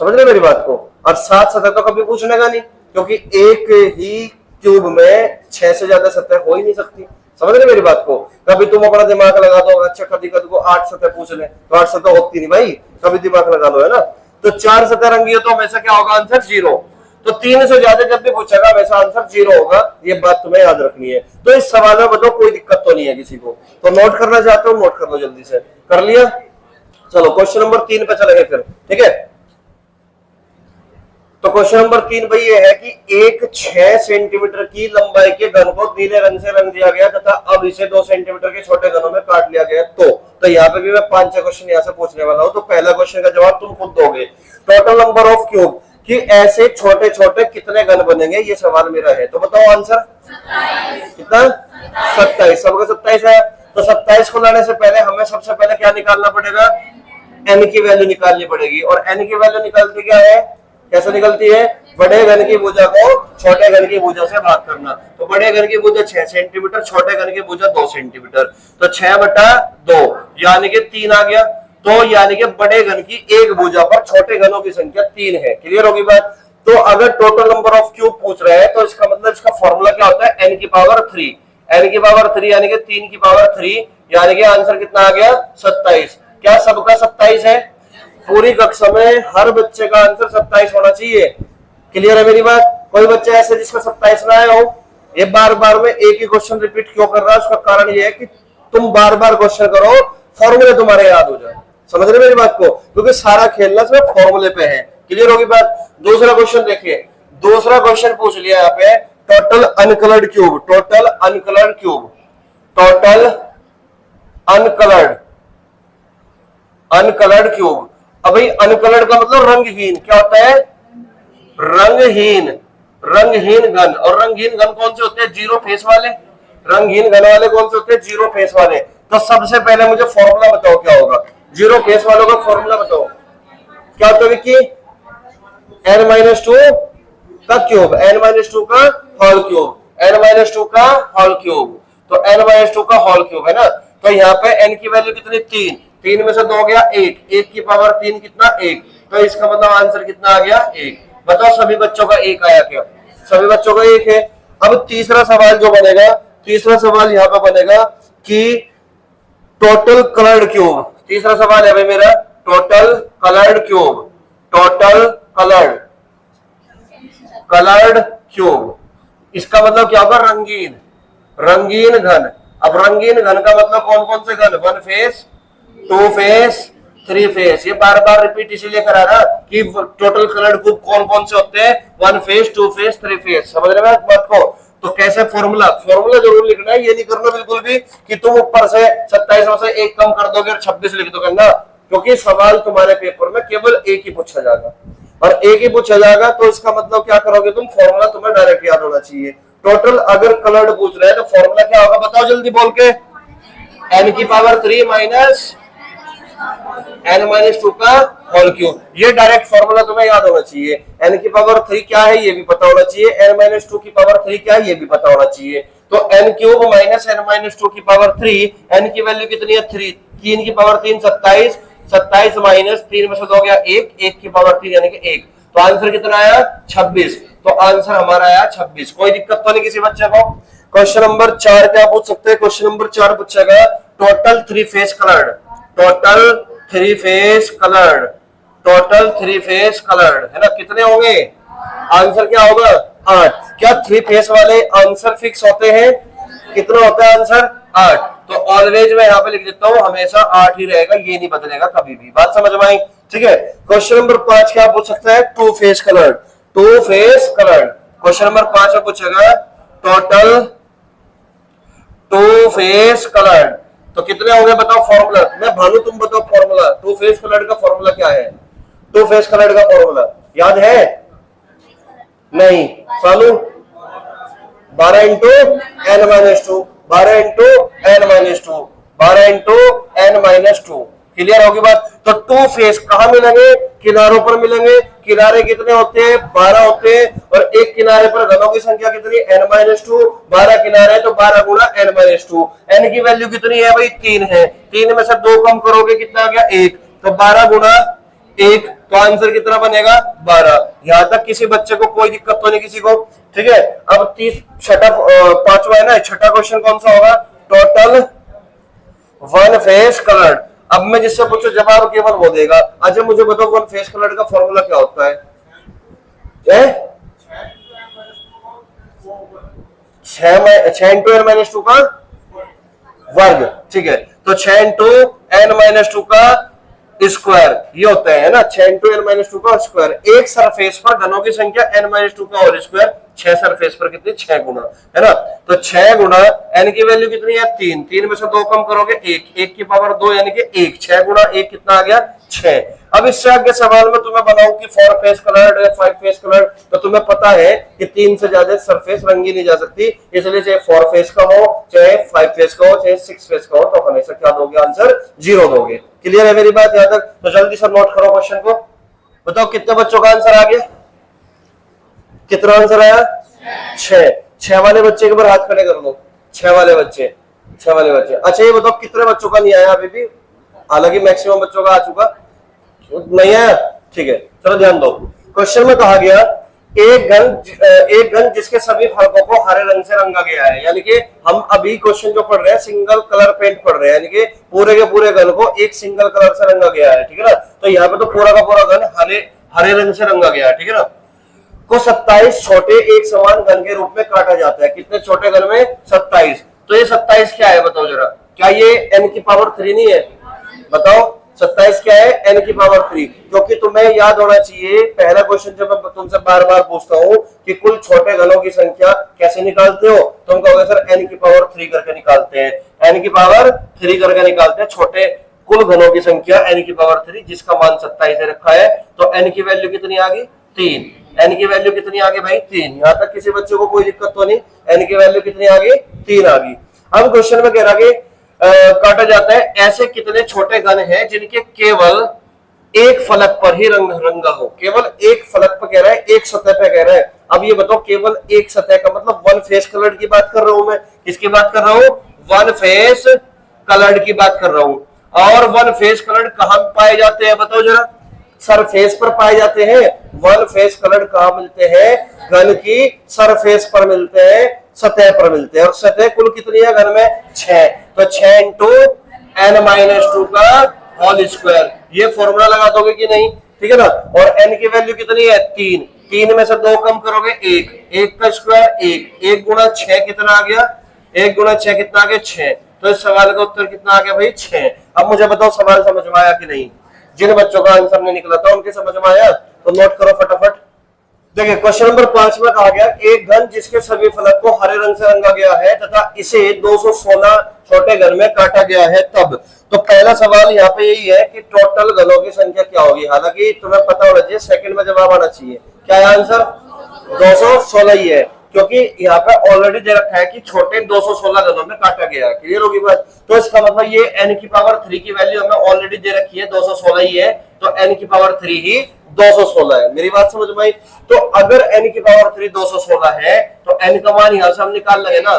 समझ रहे मेरी बात को। और 7 सतह तो कभी पूछने का नहीं, क्योंकि एक ही क्यूब में 6 से ज्यादा सतह हो ही नहीं सकती, समझ रहे मेरी बात को। कभी तुम अपना दिमाग लगा दो, अच्छा कभी कभी को 8 सतह पूछ ले, तो 8 सतह होती नहीं भाई, कभी दिमाग लगा लो, है ना। तो 4 सतह रंगी हो तो हमेशा क्या होगा आंसर 0। तो 3 से ज्यादा जब भी पूछेगा हमेशा आंसर 0 होगा, ये बात तुम्हें याद रखनी है। तो इस सवाल में बताओ कोई दिक्कत तो नहीं है किसी को, तो नोट करना चाहते हो नोट कर लो जल्दी से, कर लिया। चलो क्वेश्चन नंबर 3 पे चलेंगे फिर, ठीक है। तो क्वेश्चन नंबर 3 भाई ये है कि एक 6 सेंटीमीटर की लंबाई के घन को नीले रंग से रंग दिया गया तथा अब इसे 2 सेंटीमीटर के छोटे घनों में काट लिया गया। तो यहाँ पे भी मैं 5-6 क्वेश्चन यहाँ से पूछने वाला हूँ। तो पहला क्वेश्चन का जवाब तुम खुद दोगे। टोटल नंबर ऑफ क्यूब, कि ऐसे छोटे छोटे कितने घन बनेंगे, ये सवाल मेरा है। तो बताओ आंसर कितना, 27, सबका 27 है। तो 27 को लाने से पहले हमें सबसे पहले क्या निकालना पड़ेगा, एन की वैल्यू निकालनी पड़ेगी। और एन की वैल्यू निकालती क्या है, कैसे निकलती है, बड़े घन की भुजा को छोटे घन की भुजा से भाग करना। तो बड़े घन की भुजा 6 सेंटीमीटर, छोटे घन की भुजा 2 सेंटीमीटर, तो 6/2 यानी कि 3 आ गया। तो यानी कि बड़े घन की एक भुजा पर छोटे घनों की संख्या 3 है। क्लियर होगी बात। तो अगर टोटल नंबर ऑफ क्यूब पूछ रहे हैं तो इसका मतलब इसका फॉर्मूला क्या होता है, n की पावर 3, n की पावर 3 यानी कि 3 की पावर 3, यानी कि आंसर कितना आ गया 27। क्या सबका 27 है, पूरी कक्षा में हर बच्चे का आंसर 27 होना चाहिए। क्लियर है मेरी बात। कोई बच्चा ऐसे जिसका 27 ना आया हो, ये बार बार में एक ही क्वेश्चन रिपीट क्यों कर रहा है, उसका कारण ये है कि तुम बार बार क्वेश्चन करो, फॉर्मूले तुम्हारे याद हो जाए। समझ रहे मेरी बात को, क्योंकि सारा खेलना सिर्फ फॉर्मूले पे है। क्लियर होगी बात। दूसरा क्वेश्चन देखिए, दूसरा क्वेश्चन पूछ लिया यहाँ पे, total uncoloured cube, total uncoloured cube, total uncoloured, uncoloured cube. अभी अनकलर्ड का मतलब रंगहीन, क्या होता है, रंगहीन, रंगहीन घन। और रंगहीन घन कौन से होते हैं, 0 फेस वाले। रंगहीन घन वाले कौन से होते हैं, 0 फेस वाले। तो सबसे पहले मुझे फॉर्मूला बताओ क्या होगा, 0 फेस वालों का फॉर्मूला बताओ क्या होता है कि n-2 का क्यूब, n-2 का होल क्यूब, n-2 का होल क्यूब। तो n-2 का होल क्यूब है ना। तो यहाँ पे n की वैल्यू कितनी, 3, 3 में से 2 गया 1, 1 की पावर 3 कितना 1। तो इसका मतलब आंसर कितना आ गया 1। बताओ सभी बच्चों का 1 आया क्या, सभी बच्चों का 1 है। अब तीसरा सवाल जो बनेगा, तीसरा सवाल यहाँ पे बनेगा कि टोटल कलर्ड क्यूब। तीसरा सवाल है भाई मेरा, total coloured cube, total coloured cube. इसका मतलब क्या होगा, रंगीन, रंगीन घन। अब रंगीन घन का मतलब कौन कौन से घन, 1 फेस, 2 फेस, 3 फेस। ये बार बार रिपीट इसीलिए करा रहा कि टोटल कलर्ड क्यूब कौन कौन से होते हैं, 1 फेस, 2 फेस, 3 फेस। समझ रहे हैं बात को। तो कैसे फॉर्मूला, फॉर्मूला जरूर लिखना है, ये नहीं करना बिल्कुल भी कि तुम ऊपर से 27 में से 1 कम कर दोगे और 26 लिख दोगे ना, क्योंकि सवाल तुम्हारे पेपर में केवल 1 ही पूछा जाएगा। और 1 ही पूछा जाएगा तो इसका मतलब क्या करोगे तुम, फॉर्मूला तुम्हें डायरेक्ट याद होना चाहिए। टोटल अगर कलर्ड पूछ रहे हैं तो फॉर्मूला क्या होगा बताओ जल्दी बोल के, n की पावर 3 माइनस n-2 का होल क्यूब। ये डायरेक्ट फॉर्मूला तुम्हें याद होना चाहिए। n की पावर 3 क्या है ये भी पता होना चाहिए, n-2 की पावर 3 क्या है ये भी पता होना चाहिए। तो n क्यूब माइनस n-2 की पावर 3, n की वैल्यू कितनी है 3, 3 की पावर 3 27, 27 माइनस 3 में से दो गया 1, 1 की पावर 3 यानी कि 1, तो आंसर कितना आया 26। तो आंसर हमारा आया 26। कोई दिक्कत तो नहीं किसी बच्चे को। क्वेश्चन नंबर 4 क्या पूछ सकते हैं? क्वेश्चन नंबर 4 पूछेगा total 3 phase coloured, total 3 phase coloured, total 3 phase coloured है ना, कितने होंगे? आंसर क्या होगा 8। क्या 3 फेज वाले आंसर फिक्स होते हैं? कितना होता है आंसर 8। तो ऑलवेज मैं यहाँ पे लिख देता हूँ हमेशा 8 ही रहेगा, ये नहीं बदलेगा कभी भी। बात समझ में आई? ठीक है। क्वेश्चन नंबर 5 क्या पूछ सकता है? 2 phase coloured, 2 phase coloured. Question number 5 में पूछेगा टोटल 2 फेज कलर्ड, तो कितने होंगे बताओ फॉर्मूला। मैं भानु तुम बताओ फॉर्मूला, 2 फेज कलर्ड का फॉर्मूला क्या है? 2 फेज कलर्ड का फॉर्मूला याद है? नहीं सालू 12 into n-2, 12 into n-2, 12 into n-2। Clear होगी बात? तो 2 फेज कहां मिलेंगे? किनारों पर मिलेंगे। किनारे कितने होते हैं? 12 होते हैं, और एक किनारे पर घनों की संख्या कितनी? n-2। 12 किनारे तो 12 गुणा n-2। n की वैल्यू कितनी है भाई? 3 है। 3 में से 2 कम करोगे कितना आ गया? 1, तो 12 गुणा 1, तो आंसर कितना बनेगा 12। यहां तक किसी बच्चे को कोई दिक्कत तो नहीं किसी को? ठीक है। अब 5वां है ना, छठा क्वेश्चन कौन सा होगा? Total 1 phase coloured. अब मैं जिससे पूछूं जवाब केवल वो देगा। अच्छा मुझे बताओ 1 फेज कलर्ड का फॉर्मूला क्या होता है? 6 इंटू n-2 का वर्ग। ठीक है, तो 6 इंटू n-2 का स्क्वायर ये होता है ना, 6 इंटू n-2 का स्क्वायर। एक सरफेस पर घनों की संख्या n-2 का होल स्क्वायर, 6 सरफेस पर कितनी? 6 गुना है ना। तो 6 गुना n की वैल्यू कितनी है? 3, 3 में से 2 कम करोगे 1, 1 की पावर 2 यानी कि 1, 6 गुना 1 कितना आ गया? 6। अब इससे आगे सवाल में तुम्हें बनाऊं कि 4 फेज कलर्ड है 5 फेज कलर्ड, तो तुम्हें पता है कि 3 से ज्यादा सरफेस रंगी नहीं जा सकती, इसलिए चाहे 4 फेज का हो, चाहे 5 फेज का हो, चाहे 6 फेज का हो, तो हमेशा क्या दोगे? आंसर 0 दोगे। क्लियर है मेरी बात? यहां तक तो जल्दी से नोट करो क्वेश्चन को। बताओ कितने बच्चों का आंसर आ गया? कितना आंसर आया? 6। 6 वाले बच्चे के ऊपर हाथ खड़े कर दो। 6 वाले बच्चे, 6 वाले बच्चे। अच्छा ये बताओ कितने बच्चों का नहीं आया अभी भी? हालांकि मैक्सिमम बच्चों का आ चुका नहीं आया। ठीक है, चलो ध्यान दो। क्वेश्चन में कहा गया एक घन जिसके सभी फलकों को हरे रंग से रंगा गया है। यानी कि हम अभी क्वेश्चन जो पढ़ रहे हैं सिंगल कलर पेंट पढ़ रहे हैं, यानी कि पूरे के पूरे घन को एक सिंगल कलर से रंगा गया है। ठीक है ना, तो यहाँ पे तो पूरा का पूरा घन हरे रंग से रंगा गया है। ठीक है ना, को 27 छोटे एक समान घन के रूप में काटा जाता है। कितने छोटे घन में? 27। तो ये 27 क्या है बताओ जरा? क्या ये n की पावर 3 नहीं है? बताओ 27 क्या है? n की पावर 3। क्योंकि तुम्हें याद होना चाहिए पहला क्वेश्चन जब मैं तुमसे बार बार पूछता हूँ कि कुल छोटे घनों की संख्या कैसे निकालते हो, तुम कहोगे सर n की पावर 3 करके निकालते हैं। n की पावर 3 करके निकालते हैं छोटे कुल घनों की संख्या n की पावर 3, जिसका मान 27 रखा है। तो n की वैल्यू कितनी आ गई? 3। n की वैल्यू कितनी आ गई भाई? 3। यहां तक किसी बच्चे को कोई दिक्कत तो नहीं? n की वैल्यू कितनी आ गई? 3 आ गई। अब क्वेश्चन में कह रहा है काटा जाता है ऐसे कितने छोटे घन हैं जिनके केवल एक फलक पर ही रंगा हो। केवल एक फलक पर कह रहा है, एक सतह पे कह रहा है। अब ये बताओ केवल एक सतह का मतलब 1 फेज कलर्ड की बात कर रहा हूं मैं। किसकी बात कर रहा हूं? 1 फेज कलर्ड की बात कर रहा हूं। और 1 फेज कलर्ड कहां पाए जाते हैं बताओ जरा? सरफेस पर पाए जाते हैं। 1 फेज कलर्ड कहां मिलते हैं? घन की सरफेस पर मिलते हैं, सतह पर मिलते हैं। और सतह कुल कितनी है घन में? 6। तो 6 इंटू n-2 का होल स्क्वायर, ये फॉर्मूला लगा दोगे कि नहीं? ठीक है ना। और n की वैल्यू कितनी है? 3। 3 में से 2 कम करोगे 1, 1 का स्क्वायर 1, 1 गुणा 6 कितना आ गया? 1 गुणा 6 कितना आ गया? 6। तो इस सवाल का उत्तर कितना आ गया भाई? 6। अब मुझे बताओ सवाल समझ में आया कि नहीं? जिन बच्चों का आंसर नहीं निकला था उनके समझ में आया? तो नोट करो फटाफट। देखिए क्वेश्चन नंबर 5 में कहा गया एक घन जिसके सभी फलक को हरे रंग से रंगा गया है तथा इसे 216 छोटे घन में काटा गया है तब। तो पहला सवाल यहाँ पे यही है कि टोटल घनों की संख्या क्या होगी। हालांकि तुम्हें पता होना चाहिए, सेकंड में जवाब आना चाहिए। क्या है आंसर? 216 ही है। क्योंकि यहाँ पे ऑलरेडी दे रखा है कि छोटे 216 घनों में काटा गया। क्लियर होगी बात? तो इसका मतलब ये n की पावर 3 की वैल्यू हमें ऑलरेडी दे रखी है 216 ही है, तो n की पावर 3 ही 216 है। मेरी बात समझ में आई? तो अगर n की पावर 3 216 है तो n का मान यहां से हम निकाल लेंगे ना।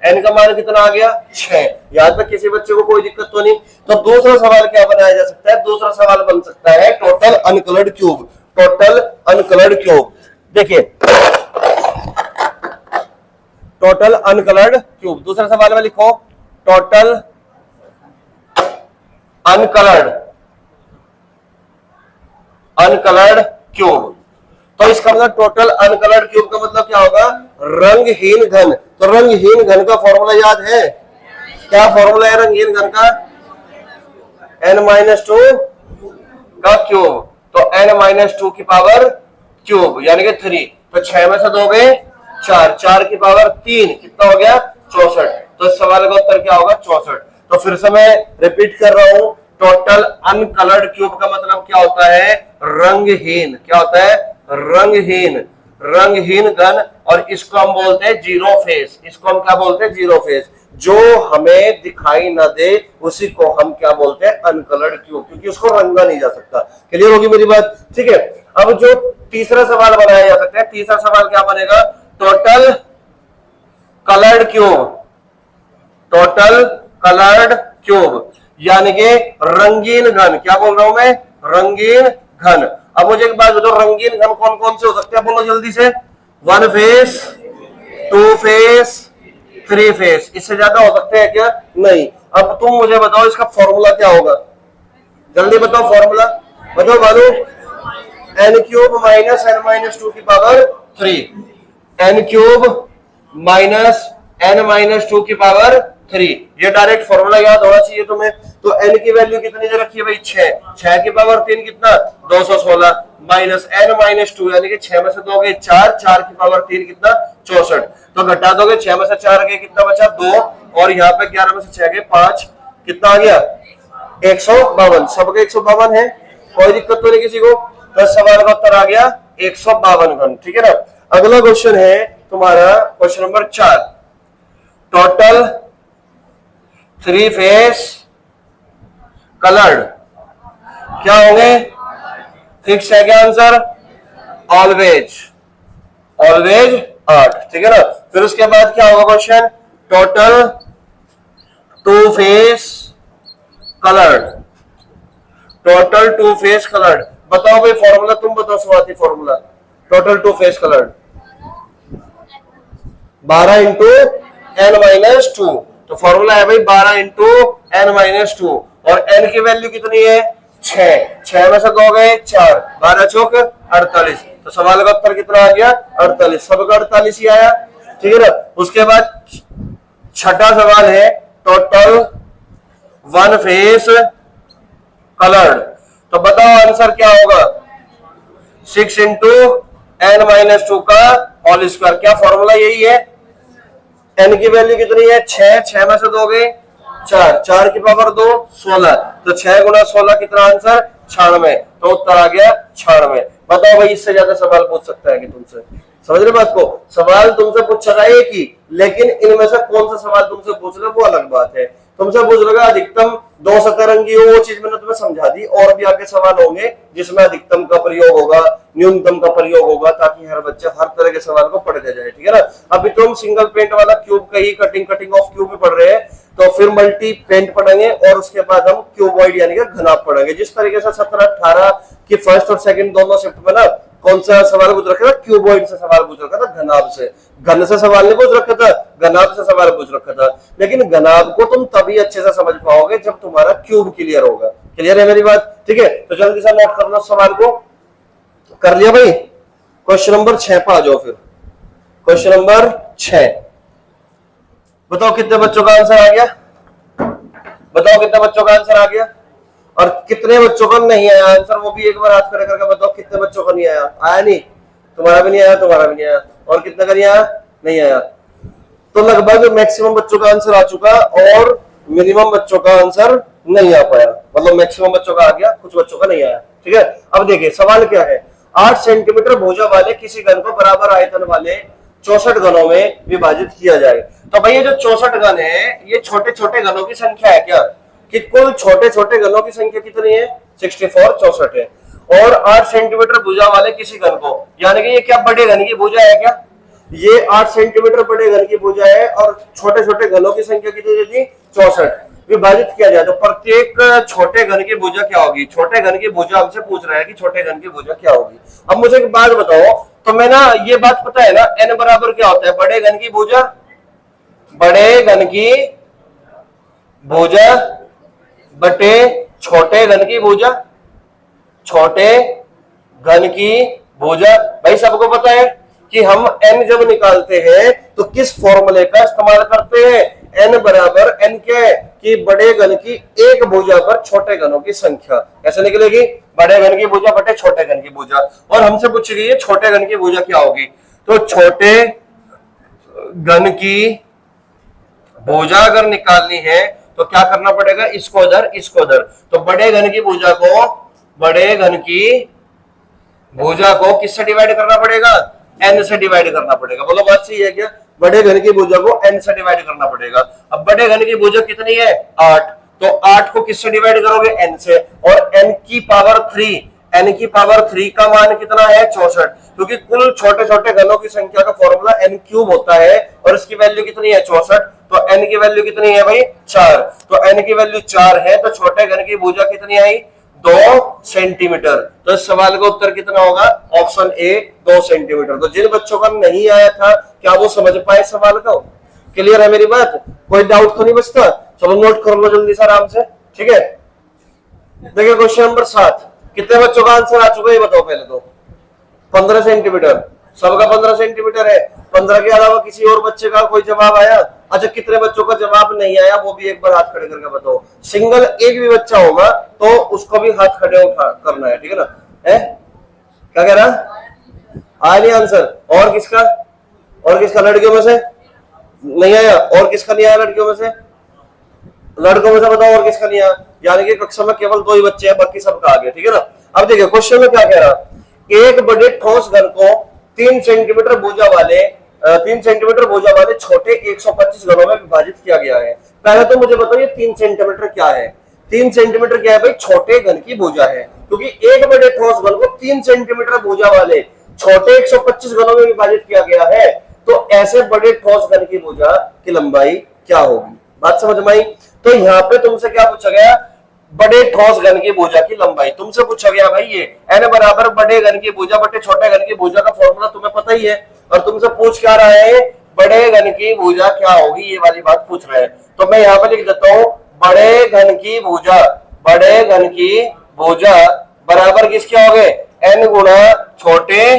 n का मान कितना आ गया? 6। यहाँ पे किसी बच्चे को कोई दिक्कत तो नहीं। तो दूसरा सवाल क्या बनाया जा सकता है? दूसरा सवाल बन सकता है total uncoloured cube. Total uncoloured cube, देखिए टोटल अनकलर्ड क्यूब। दूसरा सवाल में लिखो टोटल अनकलर्ड क्यूब। तो इसका मतलब टोटल अनकलर्ड क्यूब का मतलब क्या होगा? रंगहीन घन। तो रंगहीन घन का फॉर्मूला याद है? क्या फॉर्मूला है रंगहीन घन का? n-2 का क्यूब। तो n-2 की पावर क्यूब यानी कि 3। तो 6 में से 2 गए 4, 4 की पावर 3 कितना हो गया? 64। तो इस सवाल का उत्तर क्या होगा? 64। तो फिर से मैं रिपीट कर रहा हूं, टोटल अनकलर्ड क्यूब का मतलब क्या होता है? रंगहीन। क्या होता है? रंगहीन घन। और इसको हम बोलते हैं जीरो फेस। इसको हम क्या बोलते हैं? Zero face. जो हमें दिखाई ना दे उसी को हम क्या बोलते हैं? अनकलर्ड क्यूब, क्योंकि उसको रंगा नहीं जा सकता। क्लियर होगी मेरी बात? ठीक है। अब जो तीसरा सवाल बनाया जा सकता है, तीसरा सवाल क्या बनेगा? Total coloured cube. Total coloured cube यानी कि रंगीन घन। क्या बोल रहा हूं मैं? रंगीन घन। अब मुझे एक बात बताओ, रंगीन घन कौन कौन से हो सकते हैं? बोलो जल्दी से। 1 फेस, 2 फेस, 3 फेस। इससे ज्यादा हो सकते हैं क्या? नहीं। अब तुम मुझे बताओ इसका फॉर्मूला क्या होगा? जल्दी बताओ फॉर्मूला बताओ बालू। n³ माइनस n-2 की पावर 3। n³ माइनस n-2 की पावर 3। ये डायरेक्ट फॉर्मूला याद होना चाहिए तुम्हें। तो n की वैल्यू कितनी दे रखी है भाई? 6। 6 की पावर 3 कितना? 216 माइनस n-2 यानी कि 6 में से 2 गए 4, 4 की पावर 3 कितना? 64। तो घटा दोगे 6 में से 4 गए कितना बचा? 2। और यहाँ पे 11 में से 6 गए 5, कितना आ गया? 152। सबके 152 है, कोई दिक्कत तो नहीं किसी को। तो सवाल का उत्तर आ गया 152 घन। ठीक है ना। अगला क्वेश्चन है तुम्हारा question number 4। Total 3 face coloured क्या होंगे? फिक्स है क्या आंसर? ऑलवेज 8। ठीक है ना। फिर उसके बाद क्या होगा question? Total 2 face coloured. Total 2 face coloured. बताओ भाई फॉर्मूला, तुम बताओ Swati formula. Total 2 face coloured 12 into n-2। तो फॉर्मूला है भाई 12 इंटू n-2। और n की वैल्यू कितनी है? 6। 6 में से 2 गए 4, 12 चौक 48। तो सवाल का उत्तर कितना आ गया? 48। सबका 48 ही आया। ठीक है ना। उसके बाद छठा सवाल है टोटल 1 फेस कलर्ड। तो बताओ आंसर क्या होगा? 6 इंटू n-2 का होल स्क्वायर। क्या फॉर्मूला यही है? n की वैल्यू कितनी है? 6। 6 में से 2 गए 4, 4 की पावर 2 16। तो 6 गुना 16 कितना आंसर? 96। तो उत्तर आ गया 96। बताओ भाई इससे ज्यादा सवाल पूछ सकता है कि तुमसे? समझ रहे बात को? सवाल तुमसे पूछेगा एक ही, लेकिन इनमें से कौन सा सवाल तुमसे पूछ रहे वो अलग बात है। तुमसे पूछ लेगा अधिकतम 2 सतरंगी हो, वो चीज मैंने तुम्हें समझा दी। और भी आगे सवाल होंगे जिसमें अधिकतम का प्रयोग होगा, न्यूनतम का प्रयोग होगा, ताकि हर बच्चा हर तरह के सवाल को पढ़ जाए। ठीक है ना। अभी तो हम सिंगल पेंट वाला क्यूब का ही कटिंग ऑफ क्यूब भी पढ़ रहे हैं। तो फिर मल्टी पेंट पढ़ेंगे और उसके बाद हम क्यूबॉइड यानी कि घनाभ पढ़ेंगे। जिस तरीके से 17-18 की फर्स्ट और सेकंड दोनों शिफ्ट में ना कौन सा सवाल पूछ रखा था? क्यूबॉइड से सवाल पूछ रखा था, घनाभ से। घन से सवाल नहीं पूछ रखा था, घनाभ से सवाल पूछ रखा था। लेकिन घनाभ को तुम तभी अच्छे से समझ पाओगे जब तुम्हारा क्यूब क्लियर होगा। क्लियर है मेरी बात? ठीक है। तो जल्दी से नोट कर लो सवाल को। कर लिया भाई? क्वेश्चन नंबर 6 पे आ जाओ फिर। क्वेश्चन नंबर 6 बताओ कितने बच्चों का आंसर आ गया? बताओ कितने बच्चों का आंसर आ गया? और कितने बच्चों का नहीं आया आंसर? वो भी एक बार हाथ खड़े करके बताओ कितने बच्चों का नहीं आया? आया नहीं? तुम्हारा भी नहीं आया, तुम्हारा भी नहीं आया। और कितने का नहीं आया? नहीं आया। तो लगभग मैक्सिमम बच्चों का आंसर आ चुका और मिनिमम बच्चों का आंसर नहीं आ पाया। मतलब मैक्सिमम बच्चों का आ गया, कुछ बच्चों का नहीं आया। ठीक है। अब देखिए सवाल क्या है। 8 सेंटीमीटर भुजा वाले किसी घन को बराबर आयतन वाले 64 घनों में विभाजित किया जाए। तो भाई ये जो 64 घन है ये छोटे छोटे घनों की संख्या है क्या, कि कुल छोटे छोटे घनों की संख्या कितनी है 64 64 है। और 8 सेंटीमीटर भुजा वाले किसी घन को, यानी कि ये क्या बड़े घन की भुजा है क्या, ये 8 सेंटीमीटर बड़े घन की भुजा है और छोटे छोटे घनों की संख्या कितनी थी 64, विभाजित किया जाए तो प्रत्येक छोटे घन की भुजा क्या होगी, छोटे घन की भुजा हमसे पूछ रहा है कि छोटे घन की भुजा क्या होगी। अब मुझे एक बात बताओ, तो मैं ना ये बात पता है ना n बराबर क्या होता है, बड़े घन की भुजा, बड़े घन की भुजा बटे छोटे घन की भुजा, छोटे घन की भुजा। भाई सबको पता है कि हम n जब निकालते हैं तो किस फॉर्मूले का इस्तेमाल करते हैं, n बराबर n क्या है कि बड़े घन की एक भुजा पर छोटे घनों की संख्या, कैसे निकलेगी, बड़े घन की भुजा बटे छोटे घन की भुजा। और हमसे पूछी गई है छोटे घन की भुजा क्या होगी, तो छोटे घन की भुजा अगर निकालनी है तो क्या करना पड़ेगा, इसको उधर इसको उधर, तो बड़े घन की भुजा को, बड़े घन की भुजा को किससे डिवाइड करना पड़ेगा, n से डिवाइड करना पड़ेगा। बोलो बात सही है क्या, बड़े घन की भुजा को n से डिवाइड करना पड़ेगा। अब बड़े घन की भुजा कितनी है 8, तो 8 को किससे डिवाइड करोगे n से, और n की पावर 3, n की पावर 3 का मान कितना है 64, क्योंकि कुल छोटे छोटे घनों की संख्या का फॉर्मूला n क्यूब होता है और इसकी वैल्यू कितनी है 64, तो n की वैल्यू कितनी है भाई 4, तो n की वैल्यू 4 है तो छोटे घन की भुजा कितनी आई 2 सेंटीमीटर। तो इस सवाल का उत्तर कितना होगा, ऑप्शन ए 2 सेंटीमीटर। तो जिन बच्चों का नहीं आया था क्या वो समझ पाए सवाल को, क्लियर है मेरी बात, कोई डाउट तो नहीं बचता, चलो नोट कर लो जल्दी से आराम से, ठीक है। देखिए क्वेश्चन नंबर 7, कितने बच्चों का आंसर आ चुका है ये बताओ पहले तो, 15 सेंटीमीटर, सबका 15 सेंटीमीटर है, 15 के अलावा किसी और बच्चे का कोई जवाब आया, अच्छा कितने बच्चों का जवाब नहीं आया वो भी एक बार हाथ खड़े करके बताओ, सिंगल एक भी बच्चा होगा तो उसको भी हाथ खड़े उठा करना है, ठीक है ना, है क्या कह रहा, आया नहीं आंसर, और किसका लड़कियों में से नहीं आया, और किसका नहीं आया लड़कियों में से, लड़कों में से बताओ और किसका नहीं आया, यानी कि कक्षा में केवल 2 ही बच्चे हैं बाकी सबका आ गया, ठीक है ना। अब देखिए क्वेश्चन में क्या कह रहा, एक बड़े ठोस घन को 3 सेंटीमीटर भुजा वाले छोटे 125 घनों में विभाजित किया गया है। पहले तो मुझे बताओ ये 3 सेंटीमीटर क्या है, 3 सेंटीमीटर क्या है भाई, छोटे घन की भुजा है, क्योंकि एक बड़े ठोस घन को 3 सेंटीमीटर भुजा वाले छोटे 125 घनों में विभाजित किया गया है, तो ऐसे बड़े ठोस घन की भुजा की लंबाई क्या होगी, बात समझ में आई। तो यहाँ पे तुमसे क्या पूछा गया, बड़े ठोस घन की भुजा की लंबाई तुमसे पूछा गया भाई, ये n बराबर बड़े घन की भुजा बटे छोटे घन की भुजा का फॉर्मूला तुम्हें पता ही है, और तुमसे पूछ क्या रहा है, बड़े घन की भुजा क्या होगी ये वाली बात पूछ रहे हैं। तो मैं यहाँ पे लिख देता हूं, बड़े घन की भुजा बराबर किसके हो गए, n गुणा छोटे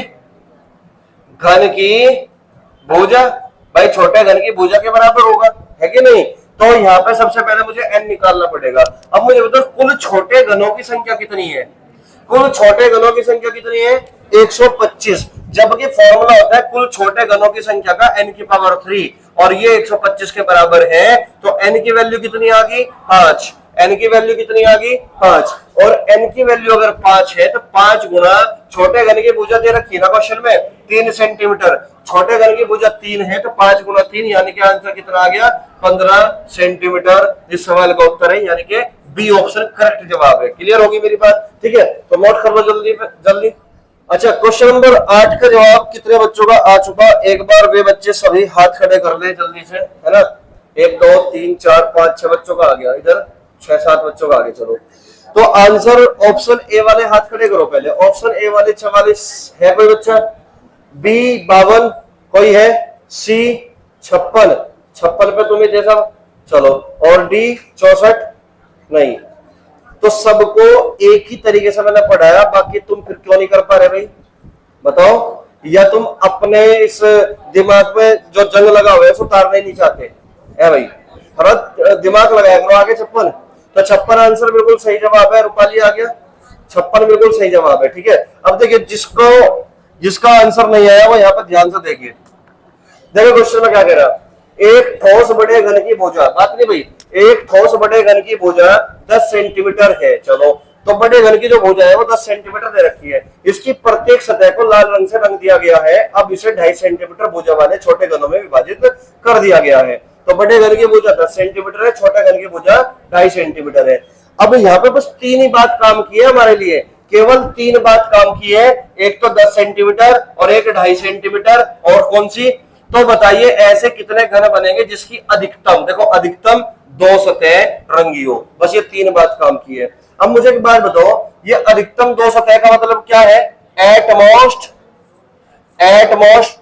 घन की भुजा, भाई छोटे घन की भुजा के बराबर होगा, है कि नहीं। तो यहाँ पे सबसे पहले मुझे n निकालना पड़ेगा। अब मुझे बताओ कुल छोटे घनों की संख्या कितनी है, कुल छोटे घनों की संख्या कितनी है 125, जबकि फॉर्मूला होता है कुल छोटे घनों की संख्या का n की पावर 3, और ये 125 के बराबर है, तो n की वैल्यू कितनी आ गई 5, n की वैल्यू कितनी आ गई 5, और n की वैल्यू अगर 5 है तो 5 गुना छोटे घन की भुजा दे रखी है ना क्वेश्चन में 3 सेंटीमीटर, छोटे घन की भुजा 3 है तो 5 गुना 3 यानी कि आंसर कितना आ गया 15 सेंटीमीटर। इस सवाल का उत्तर है यानी कि बी ऑप्शन करेक्ट जवाब है। क्लियर होगी मेरी बात, ठीक है, तो नोट कर लो जल्दी। अच्छा क्वेश्चन नंबर 8 का जवाब कितने बच्चों का आ चुका, एक बार वे बच्चे सभी हाथ खड़े कर ले जल्दी से, है ना, 1 2 3 4 5 6 बच्चों का आ गया, इधर 6 7 बच्चों का आ गया। चलो तो आंसर ऑप्शन ए वाले हाथ खड़े करो पहले, ऑप्शन ए वाले 44 है कोई बच्चा, बी 52 कोई है, सी 56 पे तुम्हें जैसा, चलो, और डी 64 नहीं, तो सबको एक ही तरीके से मैंने पढ़ाया, बाकी तुम फिर क्यों नहीं कर पा रहे भाई बताओ, या तुम अपने इस दिमाग में जो जंग लगा हुआ है उसको उतारना ही नहीं चाहते है भाई, थोड़ा दिमाग लगाया करो। आगे 56, तो 56 आंसर बिल्कुल सही जवाब है, रूपाली आ गया 56 बिल्कुल सही जवाब है, ठीक है। अब देखिए जिसका आंसर नहीं आया वो यहाँ पर ध्यान से देखिए, देखो क्वेश्चन में क्या कह रहा, एक ठोस बड़े घन की भुजा, बात नहीं भाई, एक ठोस बड़े घन की भुजा 10 सेंटीमीटर है, चलो तो बड़े घन की जो भुजा है वो 10 सेंटीमीटर दे रखी है, इसकी प्रत्येक सतह को लाल रंग से रंग दिया गया है। अब इसे 2.5 सेंटीमीटर भुजा वाले छोटे घनों में विभाजित कर दिया गया है। तो बड़े घन की भुजा 10 सेंटीमीटर है, छोटे घन की भुजा 2.5 सेंटीमीटर है। अब यहाँ पे बस 3 ही बात काम की है हमारे लिए, केवल 3 बात काम की है, एक तो 10 सेंटीमीटर और एक 2.5 सेंटीमीटर, और कौन सी? तो बताइए ऐसे कितने घन बनेंगे जिसकी अधिकतम, देखो अधिकतम 2 सतह रंगी हो। बस ये 3 बात काम की है। अब मुझे एक बात बताओ, ये अधिकतम 2 सतह का मतलब क्या है? एट मोस्ट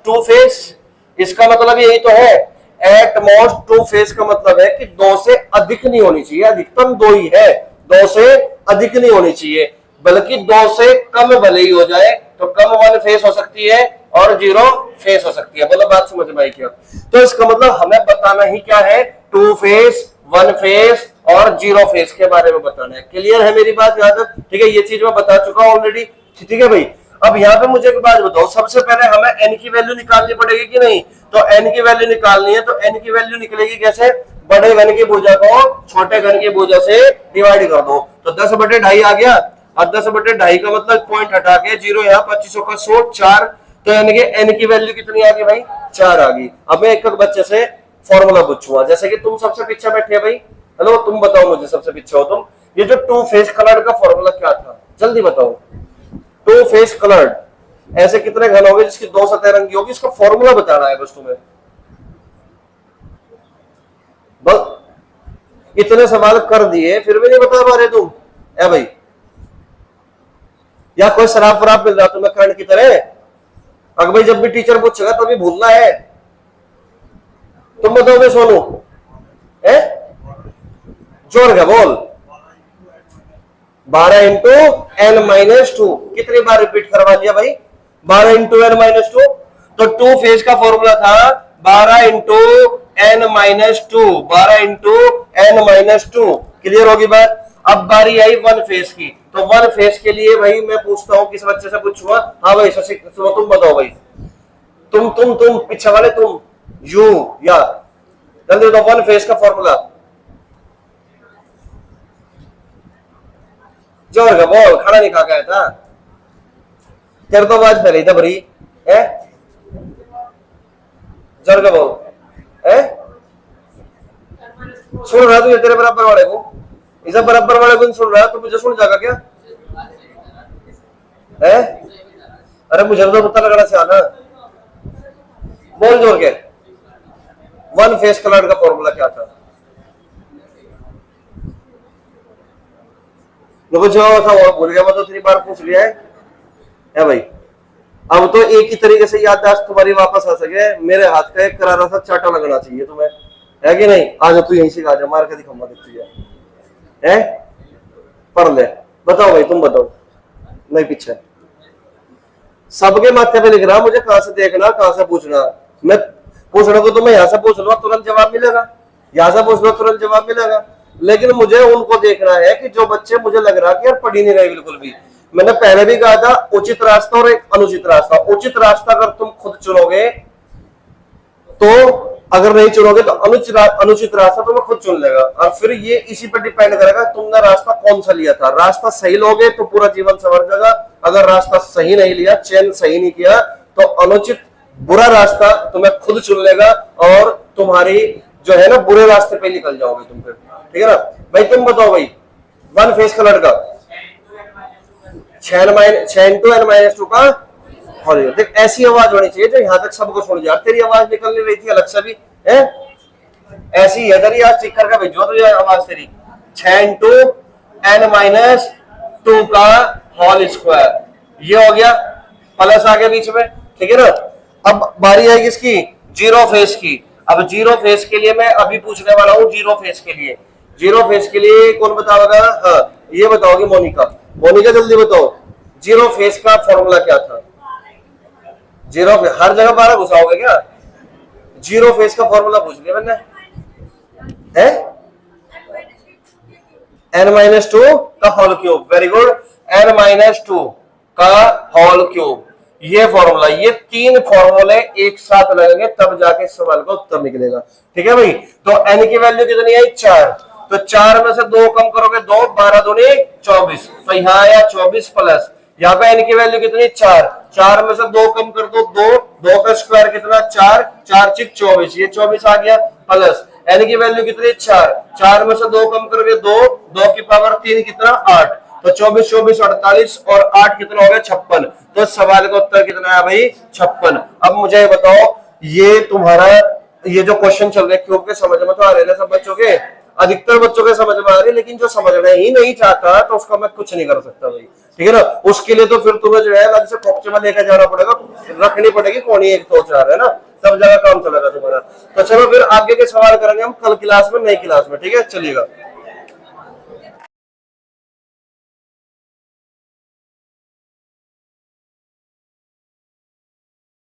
2 फेस, इसका मतलब यही तो है। एट मोस्ट 2 फेस का मतलब है कि 2 से अधिक नहीं होनी चाहिए, अधिकतम 2 ही है, 2 से अधिक नहीं होनी चाहिए, बल्कि 2 से कम भले ही हो जाए तो कम 1 फेस हो सकती है और 0 फेस हो सकती है। बोलो बात समझ में आई क्या? तो इसका मतलब हमें बताना ही क्या है? 2 फेस, 1 फेस और 0 फेस के बारे में बताना है। क्लियर है मेरी बात यहाँ तक? ठीक है, ये चीज मैं बता चुका हूं ऑलरेडी। ठीक है भाई, अब यहाँ पे मुझे एक बात बताओ, सबसे पहले हमें n की वैल्यू निकालनी पड़ेगी कि नहीं? तो n की वैल्यू निकालनी है, तो n की वैल्यू निकलेगी कैसे? बड़े घन की भुजा को छोटे घन की भुजा से डिवाइड कर दो, तो 10/2.5 आ गया। और 10/2.5 का मतलब पॉइंट हटा के 0 यहाँ 25 का 100 4, तो यानी कि n की वैल्यू कितनी आ गई भाई? 4 आ गई। अब मैं एक एक बच्चे से फॉर्मूला पूछूंगा, जैसे कि तुम सबसे पीछे बैठे भाई, हेलो तुम बताओ मुझे, सबसे पीछे हो तुम, ये जो 2 फेस कलर्ड का फॉर्मूला क्या था? जल्दी बताओ। 2 फेस कलर्ड, ऐसे कितने घन होंगे जिसकी 2 सतह रंगी होगी, इसका फॉर्मूला बताना है बस तुम्हें। बस इतने सवाल कर दिए फिर भी नहीं बता पा रहे तुम? है भाई, या कोई शराब वराब मिल रहा तुम्हें करंट की तरह? अगर भाई जब भी टीचर पूछेगा तभी भूलना है। तुम बताओगे सोनू? है जोर का बोल। 12 इंटू n-2, कितनी बार रिपीट करवा दिया भाई? 12 इंटू n-2, तो 2 फेज का फॉर्मूला था 12 into n-2, 12 into n-2। Clear होगी बात? अब बारी आई 1 फेज की, तो 1 फेज के लिए भाई मैं पूछता हूं, किस बच्चे से पूछूंगा? हाँ भाई शशि, तुम बताओ भाई, तुम पीछे वाले तुम, यू या जल्दी बताओ 1 फेज का फॉर्मूला। जोर का बोल, खाना नहीं खा गया था? तेरे तो आवाज फैली था बड़ी है, जोर का बोल है? सुन रहा तू तेरे बराबर वाले को, इस बराबर वाले को सुन रहा, तो मुझे सुन जाएगा क्या है? अरे मुझे तो पता लगना चाहिए ना, बोल जोर के। 1 फेस कलर का फॉर्मूला क्या था? जो था वो भूल गया, मैं तो 3 बार पूछ लिया है भाई। अब तो एक ही तरीके से याददाश्त तुम्हारी वापस आ सके, मेरे हाथ का एक करारा सा चाटा लगना चाहिए तुम्हें, है कि नहीं? आज तू यहीं से आ जा, मार के दिखाऊंगा दिखती है? पढ़ ले, बताओ भाई, तुम बताओ। नहीं पीछे सबके माथे पे लिख रहा, मुझे कहां से देखना कहां से पूछना। मैं पूछने को तो मैं यहां से पूछ लूंगा तुरंत जवाब मिलेगा, यहां से पूछ लो तुरंत जवाब मिलेगा, लेकिन मुझे उनको देखना है कि जो बच्चे मुझे लग रहा कि यार पढ़ ही नहीं रहे बिल्कुल भी। मैंने पहले भी कहा था उचित रास्ता और एक अनुचित रास्ता। उचित रास्ता अगर तुम खुद चुनोगे तो, अगर नहीं चुनोगे तो अनुचित रास्ता तुम्हें खुद चुन लेगा, और फिर ये इसी पर डिपेंड करेगा तुमने रास्ता कौन सा लिया था। रास्ता सही लोगे तो पूरा जीवन संवर जाएगा, अगर रास्ता सही नहीं लिया, चयन सही नहीं किया, तो अनुचित बुरा रास्ता तुम्हें खुद चुन लेगा और तुम्हारी जो है ना बुरे रास्ते पे निकल जाओगे तुम फिर। ठीक है ना भाई? तुम बताओ भाई 1 फेस कलर का 6 इंटू n-2 का हॉल। देख ऐसी आवाज होनी चाहिए जो यहाँ तक सबको सुन जाए। तेरी आवाज निकल नहीं रही थी अलग से भी है, ऐसी है तेरी आज ठीक करके भेजो तो आवाज तेरी। 6 इंटू n-2 का होल स्क्वायर, ये हो गया, प्लस आ गया बीच में। ठीक है ना? अब बारी आएगी इसकी 0 फेस की। अब 0 फेस के लिए मैं अभी पूछने वाला हूँ, 0 फेस के लिए, 0 फेस के लिए कौन बताओगा? हाँ ये बताओगे मोनिका। मोनिका जल्दी बताओ 0 फेस का फॉर्मूला क्या था? 0 फेस हर जगह 12 घुसाओगे क्या? 0 फेस का फॉर्मूला पूछ लिया मैंने, है n-2 का whole cube. Very good, n-2 का होल क्यूब, ये फॉर्मूला। ये 3 फॉर्मूले एक साथ लगेंगे तब जाके इस सवाल का उत्तर निकलेगा। ठीक है भाई? तो n की वैल्यू कितनी आई? 4, तो 4 में से 2 कम करोगे 2, 12 दूनी 24, तो यहाँ आया 24 प्लस यहाँ पे n की वैल्यू कितनी 4, 4 में से 2 कम कर दो 2, 2 का स्क्वायर कितना 4, 4 6 24, ये 24 आ गया प्लस n की वैल्यू कितनी 4, 4 में से 2 कम करोगे 2, 2 की पावर 3 कितना 8, तो 24 24 48 और 8 कितना हो गया 56। तो सवाल का उत्तर कितना है भाई 56। अब मुझे बताओ ये तुम्हारा ये जो क्वेश्चन चल रहे क्यूब के समझ में तो आ रहे हैं सब बच्चों के, अधिकतर बच्चों के समझ में आ रही है, लेकिन जो समझना ही नहीं चाहता तो उसका मैं कुछ नहीं कर सकता भाई, ठीक है ना। उसके लिए तो फिर तुम्हें जो है अलग से कॉक्चे में लेकर जाना पड़ेगा, रखनी पड़ेगी कौन एक दो चार, है ना, सब जगह काम चलेगा तुम्हारा। तो चलो फिर आगे के सवाल करेंगे हम कल क्लास में, नई क्लास में, ठीक है, चलिएगा।